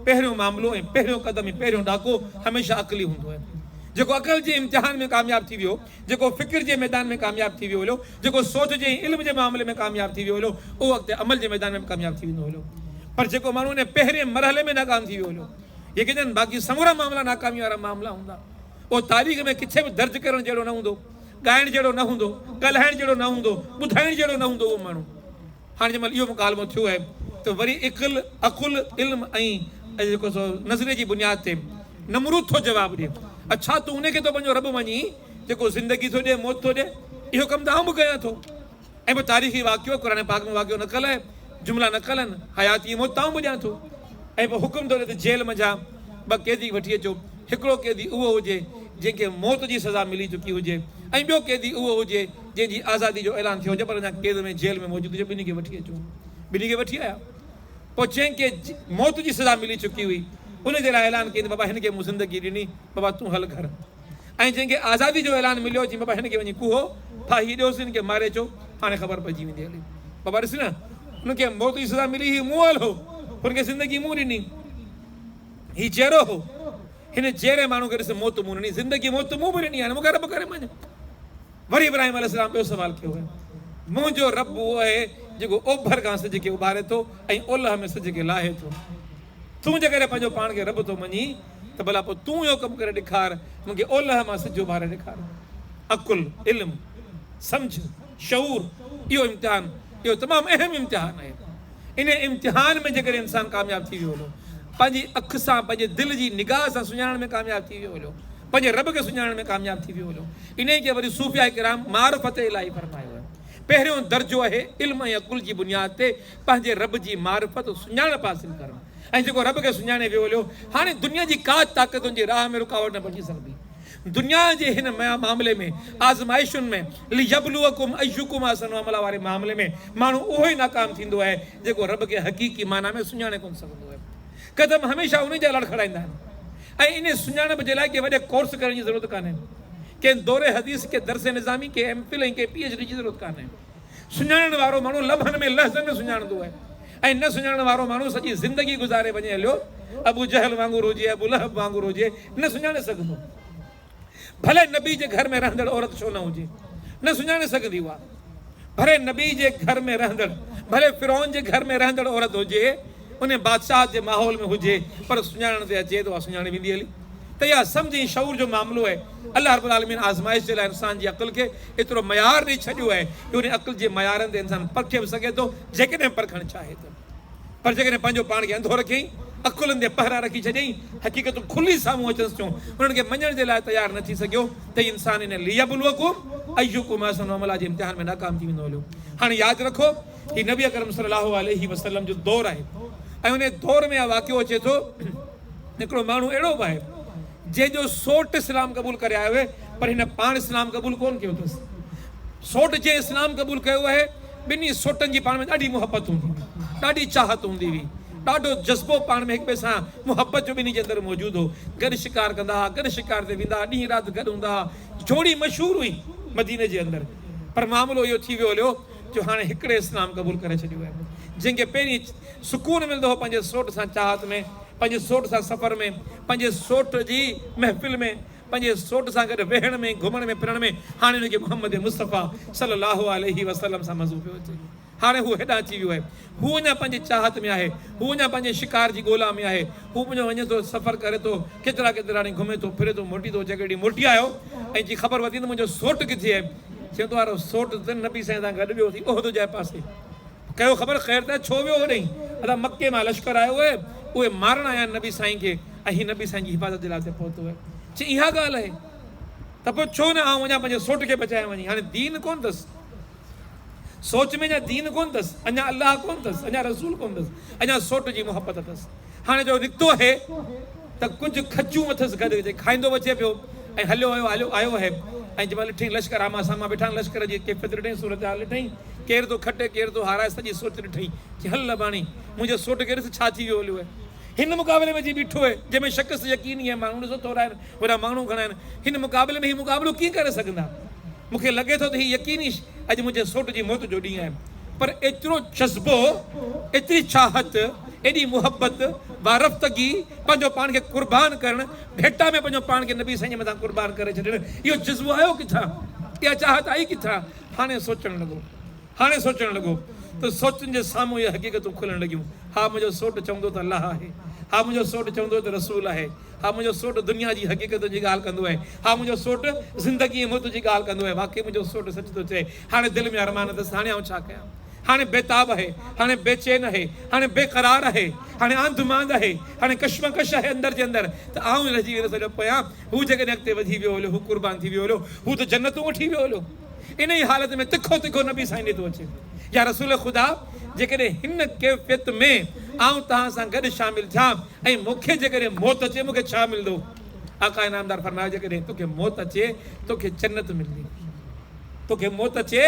पहिरियों मामिलो ऐं पहिरियों क़दम ऐं पहिरियों ॾाको हमेशह अक़ली हूंदो आहे। जेको अक़ल जे इम्तिहान में कामयाबु थी वियो, जेको फ़िक्र जे मैदान में कामयाबु थी वियो हुयो, जेको सोच जे इल्म जे मामले में कामयाबु थी वियो हुयो, उहो अॻिते अमल जे मैदान में कामयाबु थी वेंदो हुयो। पर जेको माण्हू उन पहिरें मरहले में नाकाम थी वियो हुयो, ये कहते हैं बाक़ी समूरा मामला नाकामी वारा मामला हूंदा, उहो तारीख़ में किथे बि दर्ज करण जहिड़ो न हूंदो, ॻाइण जहिड़ो न हूंदो, ॻाल्हाइण जहिड़ो न हूंदो, ॿुधाइण जहिड़ो न हूंदो उहो माण्हू। हाणे जंहिंमहिल इहो मुकालमो थियो आहे त वरी अकुल इल्म ऐं जेको सो नज़रे जी बुनियाद ते नमरूद थो जवाबु ॾिए, अच्छा तूं उनखे तो पंहिंजो रब मञी जेको ज़िंदगी थो ॾिए, मौत थो ॾिए, इहो कमु त आउं बि कयां थो। ऐं पोइ तारीख़ी वाक़ियो क़ुरान पाक में वाक़ियो नक़ल आहे, जुमला नक़ल आहिनि, हयाती मौत आउं बि ॾियां थो। ऐं पोइ हुकुम थो ॾिए त जेल मंझां ॿ क़ैदी वठी अचो, हिकिड़ो क़ैदी उहो हुजे जंहिंखे मौत जी सज़ा मिली चुकी हुजे ऐं ॿियो क़ैदी उहो हुजे जंहिंजी आज़ादी जो ऐलान थियो हुजे पर अञा क़ैद में जेल में मौजूदु हुजे, ॿिन्ही खे वठी अचो। ॿिन्ही खे वठी आया, पोइ जंहिंखे मौत जी सज़ा मिली चुकी हुई उनजे लाइ ऐलान कई त बाबा हिनखे मूं ज़िंदगी ॾिनी, बाबा तूं हल घर। ऐं जंहिंखे आज़ादी जो ऐलान मिलियो चई बाबा हिनखे वञी कुहो फाही ॾियोसि, हिनखे मारे अचो, हाणे ख़बर पइजी वेंदी हली। बाबा ॾिस न, हुनखे मौत जी सज़ा मिली, हीउ मुअल हो, हुनखे ज़िंदगी मूं ॾिनी, हीउ जहिड़ो हो, हिन जहिड़े माण्हू खे ॾिस मौत मूं ॾिनी, ज़िंदगी मौत मूं बि ॾिनी, हाणे मूंखे रब करे मञ। वरी इब्राहिम अलैहिस्सलाम ॿियो सवाल कयो आहे, मुंहिंजो रब उहो आहे जेको ओभर खां सिज खे उभारे थो ऐं ओलह में सिज खे लाहे थो। तूं जेकॾहिं पंहिंजो पाण खे रब थो मञी त भला पोइ तूं इहो कमु करे ॾेखार, मूंखे ओलह मां सिज उभारे ॾेखार। अकुल, इल्म, सम्झ, शऊर, इहो इम्तिहान, इहो तमामु अहम इम्तिहान आहे। इन इम्तिहान में जेकॾहिं इंसानु कामयाबु थी वियो हलो, पंहिंजी अखि सां पंहिंजे दिलि जी निगाह सां सुञाणण में कामयाबु थी वियो हलो, पंहिंजे रब खे सुञाणण में कामयाबु थी वियो हलो, इन खे वरी सूफ़िया किराम मारिफत इलाही फरमायो आहे। पहिरियों दर्जो आहे इल्म ऐं अकुल जी बुनियाद ते पंहिंजे रब जी मारिफत सुञाणप हासिल करणु। ऐं जेको रब खे सुञाणे वियो हलियो, हाणे दुनिया जी का ताक़त हुनजी राह में रुकावट न बची सघंदी। दुनिया जे हिन मामले में, आज़माइशुनि में, लियब्लुवकुम अय्युकुम अहसनु अमला वारे मामले में माण्हू उहो ई नाकाम थींदो आहे जेको रब खे हक़ीक़ी माना में सुञाणे कोन सघंदो आहे। क़दम हमेशह उन जा लड़खड़ाईंदा आहिनि। ऐं इन सुञाणप जे लाइ के वॾे कोर्स करण जी ज़रूरत कान्हे, कंहिं दौरे हदीस, के दर्से निज़ामी, के एमफिल ऐं के PhD जी ज़रूरत कान्हे। सुञाणण वारो माण्हू लम्हनि में लहज़नि में सुञाणंदो आहे। ऐं न सुञाणण वारो माण्हू सॼी ज़िंदगी गुज़ारे वञे हलियो, अबू जहल वांगुरु हुजे, अबू लहब वांगुरु हुजे, न सुञाणे सघंदो। भले नबी जे घर में रहंदड़ औरत छो न हुजे, न सुञाणे सघंदी उहा। भले नबी जे घर में रहंदड़, भले फिरौन जे घर में रहंदड़ औरत हुजे, उन बादशाह जे माहौल में हुजे, पर सुञाणण ते अचे तो सुञाणे वेंदी हली। त इहा सम्झ ऐं शऊर जो मामिलो आहे। अल्लाह रब्बुल आलमीन आज़माइश जे लाइ इंसान जी अक़ुल खे एतिरो मयार ॾेई छॾियो आहे कि उन अक़ुल जे मयारनि ते इंसानु परखे बि सघे थो जेकॾहिं परखणु चाहे थो। पर जेकॾहिं पंहिंजो पाण खे अंधो रखियईं, अक़ुलनि ते पहरा रखी छॾियईं, हक़ीक़तूं खुली साम्हूं अचनि थियूं, उन्हनि खे मञण जे लाइ तयारु न थी सघियो, त इंसान इन लियब्लुवकुम अय्युकुम अहसनु अमला जे इम्तिहान में नाकाम थी वेंदो हलियो। हाणे यादि रखो, हीउ नबी अकरम सल्लल्लाहु अलैहि वसल्लम जो दौरु आहे। ऐं उन दौर में वाक़ियो अचे थो, हिकिड़ो माण्हू अहिड़ो बि आहे जंहिंजो सोट इस्लाम क़बूल करे आयो आहे, पर हिन पाण इस्लाम क़बूल कोन कयो अथसि। सोट जंहिं इस्लाम क़बूल कयो आहे, ॿिन्ही सोटनि जी पाण में ॾाढी मुहबत हूंदी हुई, ॾाढी चाहत हूंदी हुई, ॾाढो जज़्बो पाण में हिक ॿिए सां मुहबत जो ॿिन्ही जे अंदरि मौजूदु हो। गॾु शिकार कंदा हुआ, गॾु शिकार ते वेंदा, ॾींहुं राति गॾु हूंदा हुआ, जोड़ी मशहूरु हुई मदीने जे अंदरि। पर मामिलो इहो थी वियो हलियो जो हाणे हिकिड़े इस्लाम क़बूल करे छॾियो आहे, जंहिंखे पहिरीं सुकून मिलंदो हो पंहिंजे सोट सां चाहत में, पंहिंजे सोट सां सफ़र में, पंहिंजे सोट जी महफ़िल में, पंहिंजे सोट सां गॾु वेहण में, घुमण में, फिरण में। हाणे हुनखे मोहम्मद मुस्तफ़ा सल्लल्लाहु अलैहि वसल्लम सां मज़ो पियो अचे। हाणे हू हेॾां अची वियो आहे, हू अञा पंहिंजी चाहत में आहे, हू अञा पंहिंजे शिकार जी ॻोल्हा में आहे, हू पंहिंजो वञे थो, सफ़र करे थो, केतिरा केतिरा ॾींहं घुमे थो, फिरे थो, मोटी थो। जेके ॾींहुं मोटी आयो ऐं जी ख़बर वधी त मुंहिंजो सोट किथे आहे, चवंदो वारो सोट त नबी साईं सां गॾु वियो थी उहिद जे पासे। कयो ख़बर ख़ैर त छो वियो होॾे? अदा मके मां लश्कर आयो आहे, उहे मारण आया आहिनि नबी साईं खे, ऐं हीउ नबी साईं जी हिफ़ाज़त जे लाइ पहुतो आहे। चई इहा ॻाल्हि आहे त पोइ छो न आउं वञा पंहिंजे सोट खे बचाए वञी। हाणे दीन कोन अथसि, सोच में अञा दीन कोन अथसि, अञा अलाह कोन अथसि, अञा रसूल कोन अथसि, अञा सोट जी मुहबत अथसि। हाणे जो निकितो आहे त कुझु खजूं अथसि गॾु, खाईंदो बि अचे पियो ऐं हलियो आयो आहे। ऐं जंहिंमहिल ॾिठईं लश्कर आमा सामा वेठा आहिनि, लश्कर जी कैफ़ियत ॾिठईं, सूरत हाल ॾिठईं, केरु थो खटे केरु थो हाराए, सॼी सोच ॾिठईं। चई हल बाणी, मुंहिंजो सोट खे ॾिस छा थी वियो हलियो आहे। हिन मुक़ाबले में जी बीठो आहे जंहिंमें शख़्स यकीनी आहे, माण्हू ॾिसो थोरा आहिनि, वॾा माण्हू घणा आहिनि, हिन मुक़ाबले में हीउ मुक़ाबिलो कीअं करे सघंदा? मूंखे लॻे थो त हीउ यकीनी अॼु मुंहिंजे सोट जी मौत जो ॾींहुं आहे। पर एतिरो जज़्बो, एतिरी चाहत, एॾी मुहबत, वारफ़्तगी, पंहिंजो पाण खे क़ुर्बान करणु, भेटा में पंहिंजो पाण खे नबी साईं जे मथां क़ुर्बान करे छॾणु, इहो जज़्बो आयो किथां? इहा चाहत आई किथां? हाणे सोचणु लॻो त सोचनि जे साम्हूं इहे हक़ीक़तूं खुलणु लॻियूं। हा मुंहिंजो सोट चवंदो त अलाह आहे, हा मुंहिंजो सोट चवंदो त रसूल आहे, हा मुंहिंजो सोट दुनिया जी हक़ीक़त जी ॻाल्हि कंदो आहे, हा मुंहिंजो सोट ज़िंदगी ऐं मौत जी ॻाल्हि कंदो आहे। वाक़ई मुंहिंजो सोट सच थो चए। हाणे दिलि में अरमान अथसि, हाणे आउं छा कयां? हाणे बेताब आहे, हाणे बेचैन आहे, हाणे बेक़रार आहे, हाणे आंधमांद आहे, हाणे कशमकश आहे अंदरि जे अंदरि। त आउं रहिजी वेंदो सॼो पियां। हू जेकॾहिं अॻिते वधी वियो हलियो, हू क़ुर्बान थी वियो हलियो, हू त जन्नतूं वठी वियो हलियो। इन ई हालत में तिखो तिखो नबी साईं ॾिठो अचे, या रसूल ख़ुदा जेकॾहिं हिन कैफ़ियत में आउं तव्हां सां गॾु शामिल थियां ऐं मूंखे जेकॾहिं मौत अचे, मूंखे छा मिलंदो? आका इनामदार फरमायो, जेकॾहिं तोखे मौत अचे तोखे जन्नत मिलंदी, तोखे मौत अचे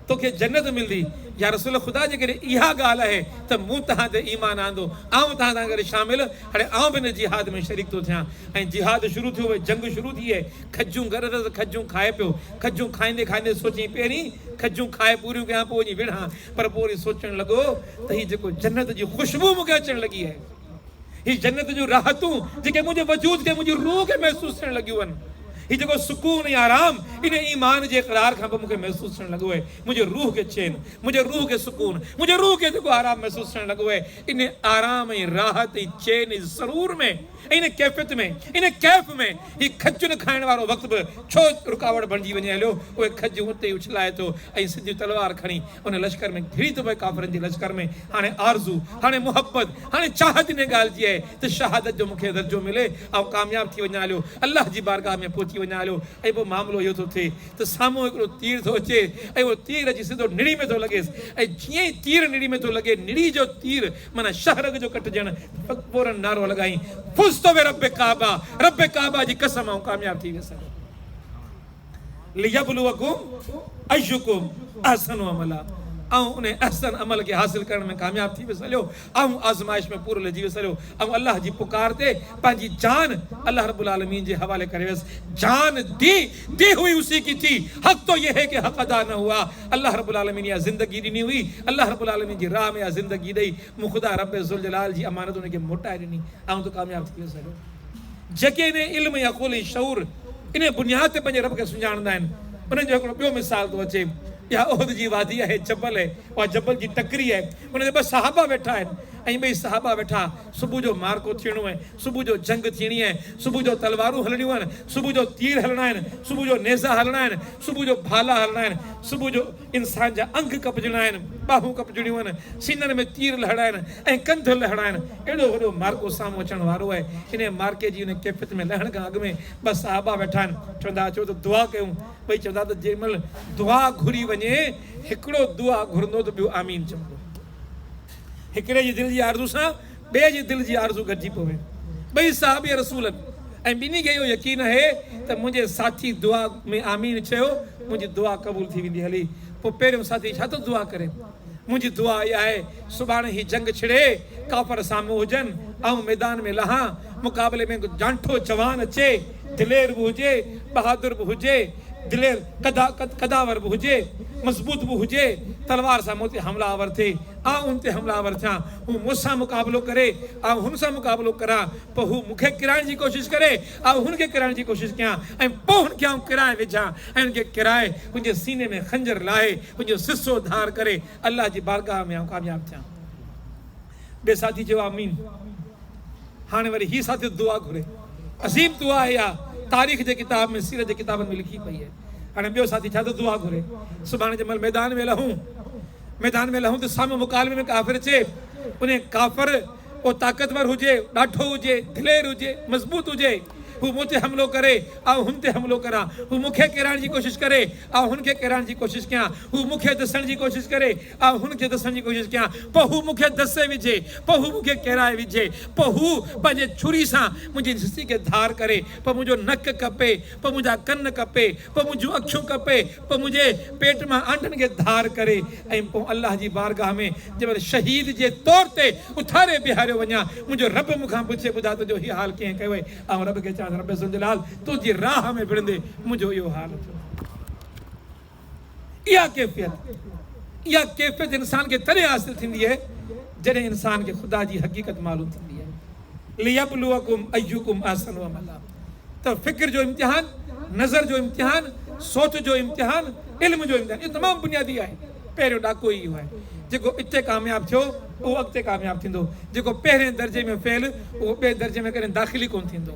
तोखे जन्नत मिलंदी। या रसूल ख़ुदा जेकॾहिं इहा ॻाल्हि आहे त मूं तव्हां ते ईमान आंदो, आउं तव्हां सां गॾु शामिल, हाणे आउं बि हिन जिहाद में शरीक थो थियां। ऐं जिहाद शुरू थियो, जंग शुरू थी आहे। खजूं घर त खजूं खाए पियो, खजूं खाईंदे खाईंदे सोची पहिरीं खजूं खाए पूरियूं कयां, पोइ वञी विढ़ां। पर पोइ वरी सोचणु लॻो त हीउ जेको जन्नत जी ख़ुशबू मूंखे अचणु लॻी आहे, हीउ जन्नत जूं राहतूं जेके मुंहिंजे वजूद खे, मुंहिंजी रूह खे महसूसु थियणु लॻियूं आहिनि, ही जेको सुकून ऐं आराम इन ईमान जे इक़रार खां पोइ मूंखे महसूस थियणु लॻो आहे। मुंहिंजे रूह खे चैन, मुंहिंजे रूह खे सुकून, मुंहिंजे रूह खे जेको आराम महसूस थियणु लॻो आहे, इन आराम ऐं राहत ऐं चैन ऐं ज़रूर में, इन कैफ़ियत में, इन कैफ़ में ही खजुनि खाइण वारो वक़्तु बि छो रुकावट बणिजी वञे। हलियो उहे खजूं उते उछलाए थो ऐं सिधी तलवार खणी उन लश्कर में घिरी थो पए, काफ़िरनि जे लश्कर में। हाणे आरज़ू, हाणे मुहबत, हाणे चाहत इन ॻाल्हि जी आहे त शहादत जो मूंखे दर्जो मिले ऐं कामयाब थी वञा। हलियो अल्लाह जी बारगाह में पहुची वञा। हलियो ऐं पोइ मामिलो इहो थो थिए त साम्हूं हिकिड़ो तीर थो अचे ऐं उहो तीर अची सिधो निड़ी में थो लॻेसि ऐं जीअं ई तीर निड़ी में थो लॻे, निड़ी जो तीर माना शहरग जो कटिजणु, फौरन नारो लॻाई फुज़्तु बिरब्बि काबा, रब्बे काबा जी कसम आऊं कामयाब थी वियुसि। लियब्लुवकुम अय्युकुम अहसनु अमला, ऐं उन अहसन अमल खे हासिल करण में कामयाब थी वियुसि। हलियो ऐं आज़माइश में पूरो लजी वियुसि। हलियो ऐं अल्लाह जी पुकार ते पंहिंजी जान अल्लाह रब्बुल आलमीन जे हवाले करे वियुसि। जान दी हुई उसी की थी, हक़ तो ये है कि हक़ अदा न हुआ। अल्लाह रब्बुल आलमीन या ज़िंदगी ॾिनी हुई, अल्लाह रब्बुल आलमीन जी राह में या ज़िंदगी ॾेई मूं ख़ुदा रब ज़ुल जलाल जी अमानत उनखे मोटाए ॾिनी ऐं तो कामयाब थी वियुसि। हलियो जेके इन इल्म या क़ौल शऊर इन बुनियाद ते पंहिंजे रब खे सुञाणंदा आहिनि, उन्हनि जो हिकिड़ो ॿियो मिसाल थो अचे। या ओहद जी वादी आहे, जबल आहे, उहा जबल जी टकरी आहे, उन ते ॿ सहाबा वेठा आहिनि ऐं ॿई सहाबा वेठा, सुबुह जो मार्को थियणो आहे, सुबुह जो जंग थियणी आहे, सुबुह जो तलवारूं हलणियूं आहिनि, सुबुह जो तीर हलणा आहिनि, सुबुह जो नेज़ा हलणा आहिनि, सुबुह जो भाला हलणा आहिनि, सुबुह जो इंसान जा अंग कपजणा आहिनि, बाहूं कपजणियूं आहिनि, सीननि में तीर लहणा आहिनि ऐं कंध लहणा आहिनि। अहिड़ो वॾो मार्को साम्हूं अचण वारो आहे। इन मार्के जी उन कैफ़ियत में लहण खां अॻु में ॿ सहाबा वेठा आहिनि, चवंदा अचो त दुआ कयूं। भई चवंदा त जेमहिल दुआ घुरी वञे, हिकिड़ो दुआ घुरंदो त ॿियो आमीन चवंदो। हिकिड़े जी दिलि जी आरज़ू सां ॿिए जी दिलि जी आरज़ू गॾिजी पवे। ॿई साहबी रसूल ऐं ॿिन्ही खे इहो यकीन आहे त मुंहिंजे साथी दुआ में आमीन चयो, मुंहिंजी दुआ क़बूल थी वेंदी। हली पोइ पहिरियों साथी छा थो दुआ करे? मुंहिंजी दुआ इहा आहे सुभाणे ही जंग छिड़े, काफ़र साम्हूं हुजनि ऐं मैदान में लहां, मुक़ाबले में जांठो जवान अचे, दिलेर बि हुजे, बहादुर बि हुजे, दिलेर कदावर बि हुजे, मज़बूत बि हुजे, तलवार सां मूं ते हमलावर थिए ऐं उन ते हमलावर थियां, हू मूंसां मुक़ाबिलो करे ऐं हुन सां मुक़ाबिलो करां, पोइ हू मूंखे किराइण जी कोशिशि करे ऐं हुनखे किराइण जी कोशिशि कयां ऐं पोइ हुनखे आउं किराए विझां ऐं हुनखे किराए मुंहिंजे सीने में खंजर लाहे मुंहिंजो सिसो धार करे अल्लाह जी बारगाह में आउं कामयाब थियां। ॿिए साथी चयो आमीन। हाणे वरी ही साथी दुआ घुरे, अज़ीम दुआ आहे इहा, तारीख़ जे किताब में, सीरत जे किताबनि में लिखी पई आहे। हाणे ॿियो साथी छा थो दुआ घुरे? सुभाणे जंहिं महिल मैदान में लहूं त साम्हूं मुकालमे में काफ़िर अचे, उन काफ़िर वो ताक़तवर हुजे, ॾाढो हुजे, दिलेर हुजे, मज़बूत हुजे, हू मूं ते हमिलो करे ऐं हुन ते हमिलो करां, हू मूंखे किराइण जी कोशिशि करे ऐं हुनखे किराइण जी कोशिशि कयां, हू मूंखे दसण जी कोशिशि करे ऐं हुनखे दसण जी कोशिशि कयां, पोइ हू मूंखे दसे विझे, पोइ हू मूंखे किराए विझे, पोइ हू पंहिंजे छुरी सां मुंहिंजी सिसी खे धार करे, पोइ मुंहिंजो नक कपे, पोइ मुंहिंजा कन कपे, पोइ मुंहिंजूं अखियूं कपे, पोइ मुंहिंजे पेट मां आंडनि खे धार करे ऐं पोइ अल्लाह जी बारगाह में जंहिंमहिल शहीद जे तौर ते उथारे बिहारियो वञा, मुंहिंजो रब मूंखां पुछे ॿुधा तुंहिंजो हीउ हाल कीअं कयो आहे, ऐं रब खे चवां रब ज़ुल्जलाल तुंहिंजी राह में विढ़ंदे मुंहिंजो इहो हाल थियो। इहा कैफ़ियत इंसान खे तॾहिं हासिल थींदी आहे जॾहिं इंसान खे ख़ुदा जी हक़ीक़त मालूम थींदी आहे। लियब्लुवकुम अय्युकुम अहसनु अमला, त फ़िक्र जो इम्तिहान, नज़र जो इम्तिहान, सोच जो इम्तिहान, इल्म जो इम्तिहान, इहो तमामु बुनियादी आहे। पहिरियों ॾाको ई इहो आहे, जेको इते कामयाबु थियो उहो अॻिते कामयाबु थींदो, जेको पहिरें दर्जे में फेल उहो ॿिए दर्जे में कॾहिं दाख़िली कोन थींदो।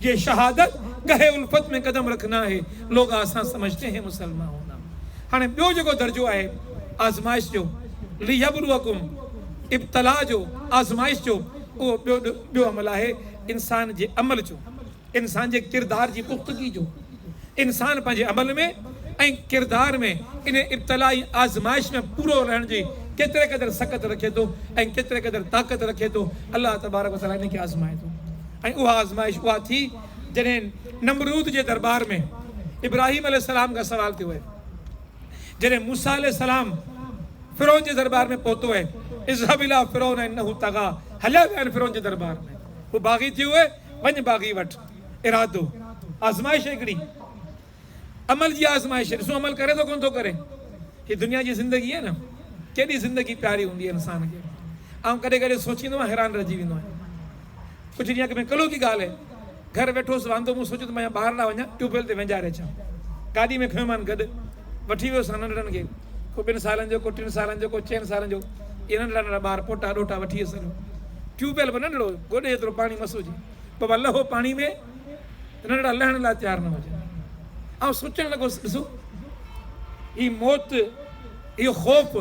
ये शहादत गहे उल्फत में कदम रखना है, लोग आसान समझते हैं मुसलमान होना। हाणे ॿियो जेको दर्जो आहे आज़माइश जो, लियब्लुवकुम इब्तला जो, आज़माइश जो, उहो ॿियो अमल आहे इंसान जे अमल जो, इंसान जे किरदार जी पुख़्तगी जो। इंसान पंहिंजे अमल में ऐं किरदार में इन इब्तलाई आज़माइश में पूरो रहण जी केतिरे क़दुरु सकत रखे थो ऐं केतिरे क़दुरु ताक़त रखे थो, अल्लाह तबारक व तआला इनखे आज़माए थो। ऐं उहा आज़माइश उहा थी जॾहिं नमरूद जे दरबार में इब्राहिम अलैहिस्सलाम खां सवाल थियो आहे, जॾहिं मूसा अलैहिस्सलाम फ़िरौन जे दरबार में पहुतो आहे, इज़हब इला फ़िरौन इन्नहु तग़ा, हलिया विया आहिनि फ़िरौन जे दरबार में, हू बाग़ी थियो आहे, वञ बाग़ी वटि, इरादो, आज़माइश हिकिड़ी, अमल जी आज़माइश। ॾिसो अमल करे थो कोन थो करे, हीअ दुनिया जी ज़िंदगी आहे न, केॾी ज़िंदगी प्यारी हूंदी आहे इंसान खे। ऐं कॾहिं कॾहिं सोचींदो आहियां, हैरान रहिजी वेंदो आहियां। कुझु ॾींहं में कल्ह की ॻाल्हि आहे, घर वेठोसि वांदो, मूं सोचियो त मां ॿाहिरि न वञा, ट्यूबवेल ते वेंजारे अचां। गाॾी में खयों मान गॾु, वठी वियोसि नंढड़नि खे, को 2 सालनि जो, को 3 सालनि जो, को 4 सालनि जो, इहे नंढड़ा नंढड़ा ॿार पोटा ॾोटा वठी सघो। ट्यूबवेल बि नंढड़ो, गोॾे एतिरो पाणी मस हुजे, बाबा लहो पाणी में, नंढड़ा लहण लाइ तयारु न हुजे। ऐं सोचणु लॻोसि, ॾिसो ही मौत, इहो ख़ौफ़,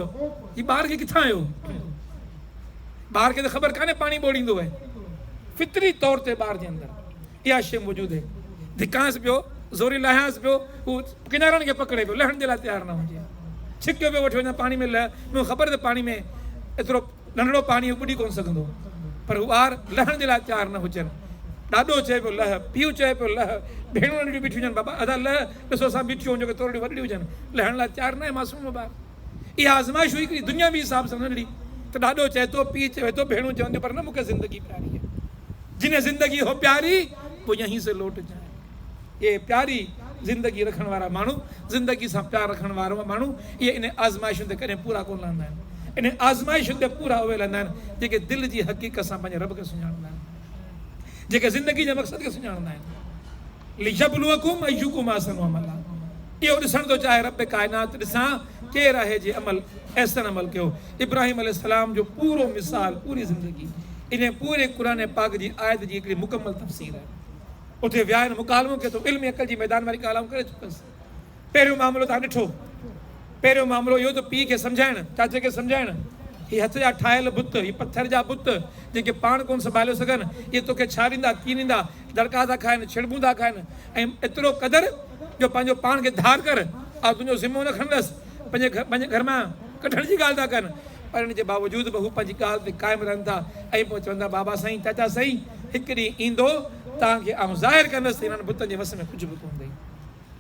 ही ॿार खे किथां आयो? ॿार खे त ख़बर कान्हे पाणी ॿोड़ींदो आहे, फितरी तौर ते ॿार जे अंदरि इहा शइ मौजूदु आहे। धिकांसि पियो, ज़ोरी लाहियांसि पियो, हू किनारनि खे पकड़े पियो, लहण जे लाइ तयारु न हुजे। छिकियो पियो, वठी वञा पाणी में लह, मूंखे ख़बर त पाणी में एतिरो नंढड़ो पाणी ॿुॾी कोन सघंदो, पर हू ॿार लहण जे लाइ तयारु न हुजनि। ॾाॾो चए पियो लह, पीउ चए पियो लह, भेणूं नंढियूं बीठियूं हुजनि, बाबा अदा लह, ॾिसो असां बीठियूं जेके थोरियूं वॾियूं हुजनि, लहण लाइ तयारु न आहे मासूम ॿार। इहा आज़माइश हुई हिकिड़ी दुनियावी हिसाब सां नंढड़ी, त ॾाॾो चए थो, पीउ चए थो, भेणूं चवंदियूं, पर न मूंखे ज़िंदगी प्यारी आहे। जिन्हें ज़िंदगी हो प्यारी वो यहीं से लौट जाए। ये प्यारी ज़िंदगी रखण वारा माण्हू, ज़िंदगी सां प्यार रखण वारा माण्हू, इहे इन आज़माइशुनि ते कॾहिं पूरा कोन लहंदा आहिनि। इन आज़माइशुनि ते पूरा उहे लहंदा आहिनि जेके दिलि जी हक़ीक़त सां पंहिंजे रब खे सुञाणंदा आहिनि, जेके ज़िंदगी जे मक़सद खे सुञाणंदा आहिनि। लियबलुवकुम अय्युकुम अहसनु अमला, इहो ॾिसण थो चाहे रब काइनात, ॾिसां केरु आहे जे अमल अहसन अमल कयो। इब्राहिम अलैहिस्सलाम जो पूरो मिसाल, पूरी ज़िंदगी इन पूरे क़ुरान पाक जी आयत जी हिकिड़ी मुकमल तफ़सीर आहे। उते विया आहिनि, मुकालमो कयो, इल्म अक़ल जी मैदान वारी ॻाल्हि करे चुकसि। पहिरियों मामिलो तव्हां ॾिठो, पहिरियों मामिलो इहो त पीउ खे सम्झाइणु, चाचे खे सम्झाइणु, हीअ हथ जा ठाहियल बुत, हीअ पथर जा बुत जेके पाण कोन संभाले सघनि, इहे तोखे छा ॾींदा, कीअं ॾींदा, दड़का था खाइनि, छिड़बूं था खाइनि, ऐं एतिरो क़दुरु जो पंहिंजो पाण खे धार कर, ऐं तुंहिंजो ज़िम्मो न खणंदसि, पंहिंजे घर मां कढण जी ॻाल्हि था कनि, पर इन जे बावजूदि बि हू पंहिंजी ॻाल्हि ते क़ाइमु रहनि था, ऐं पोइ चवंदा बाबा साईं, चाचा साईं, हिकु ॾींहुं ईंदो तव्हांखे आउं ज़ाहिर कंदसि हिननि बुतनि जे वस में कुझु बि कोन अथई।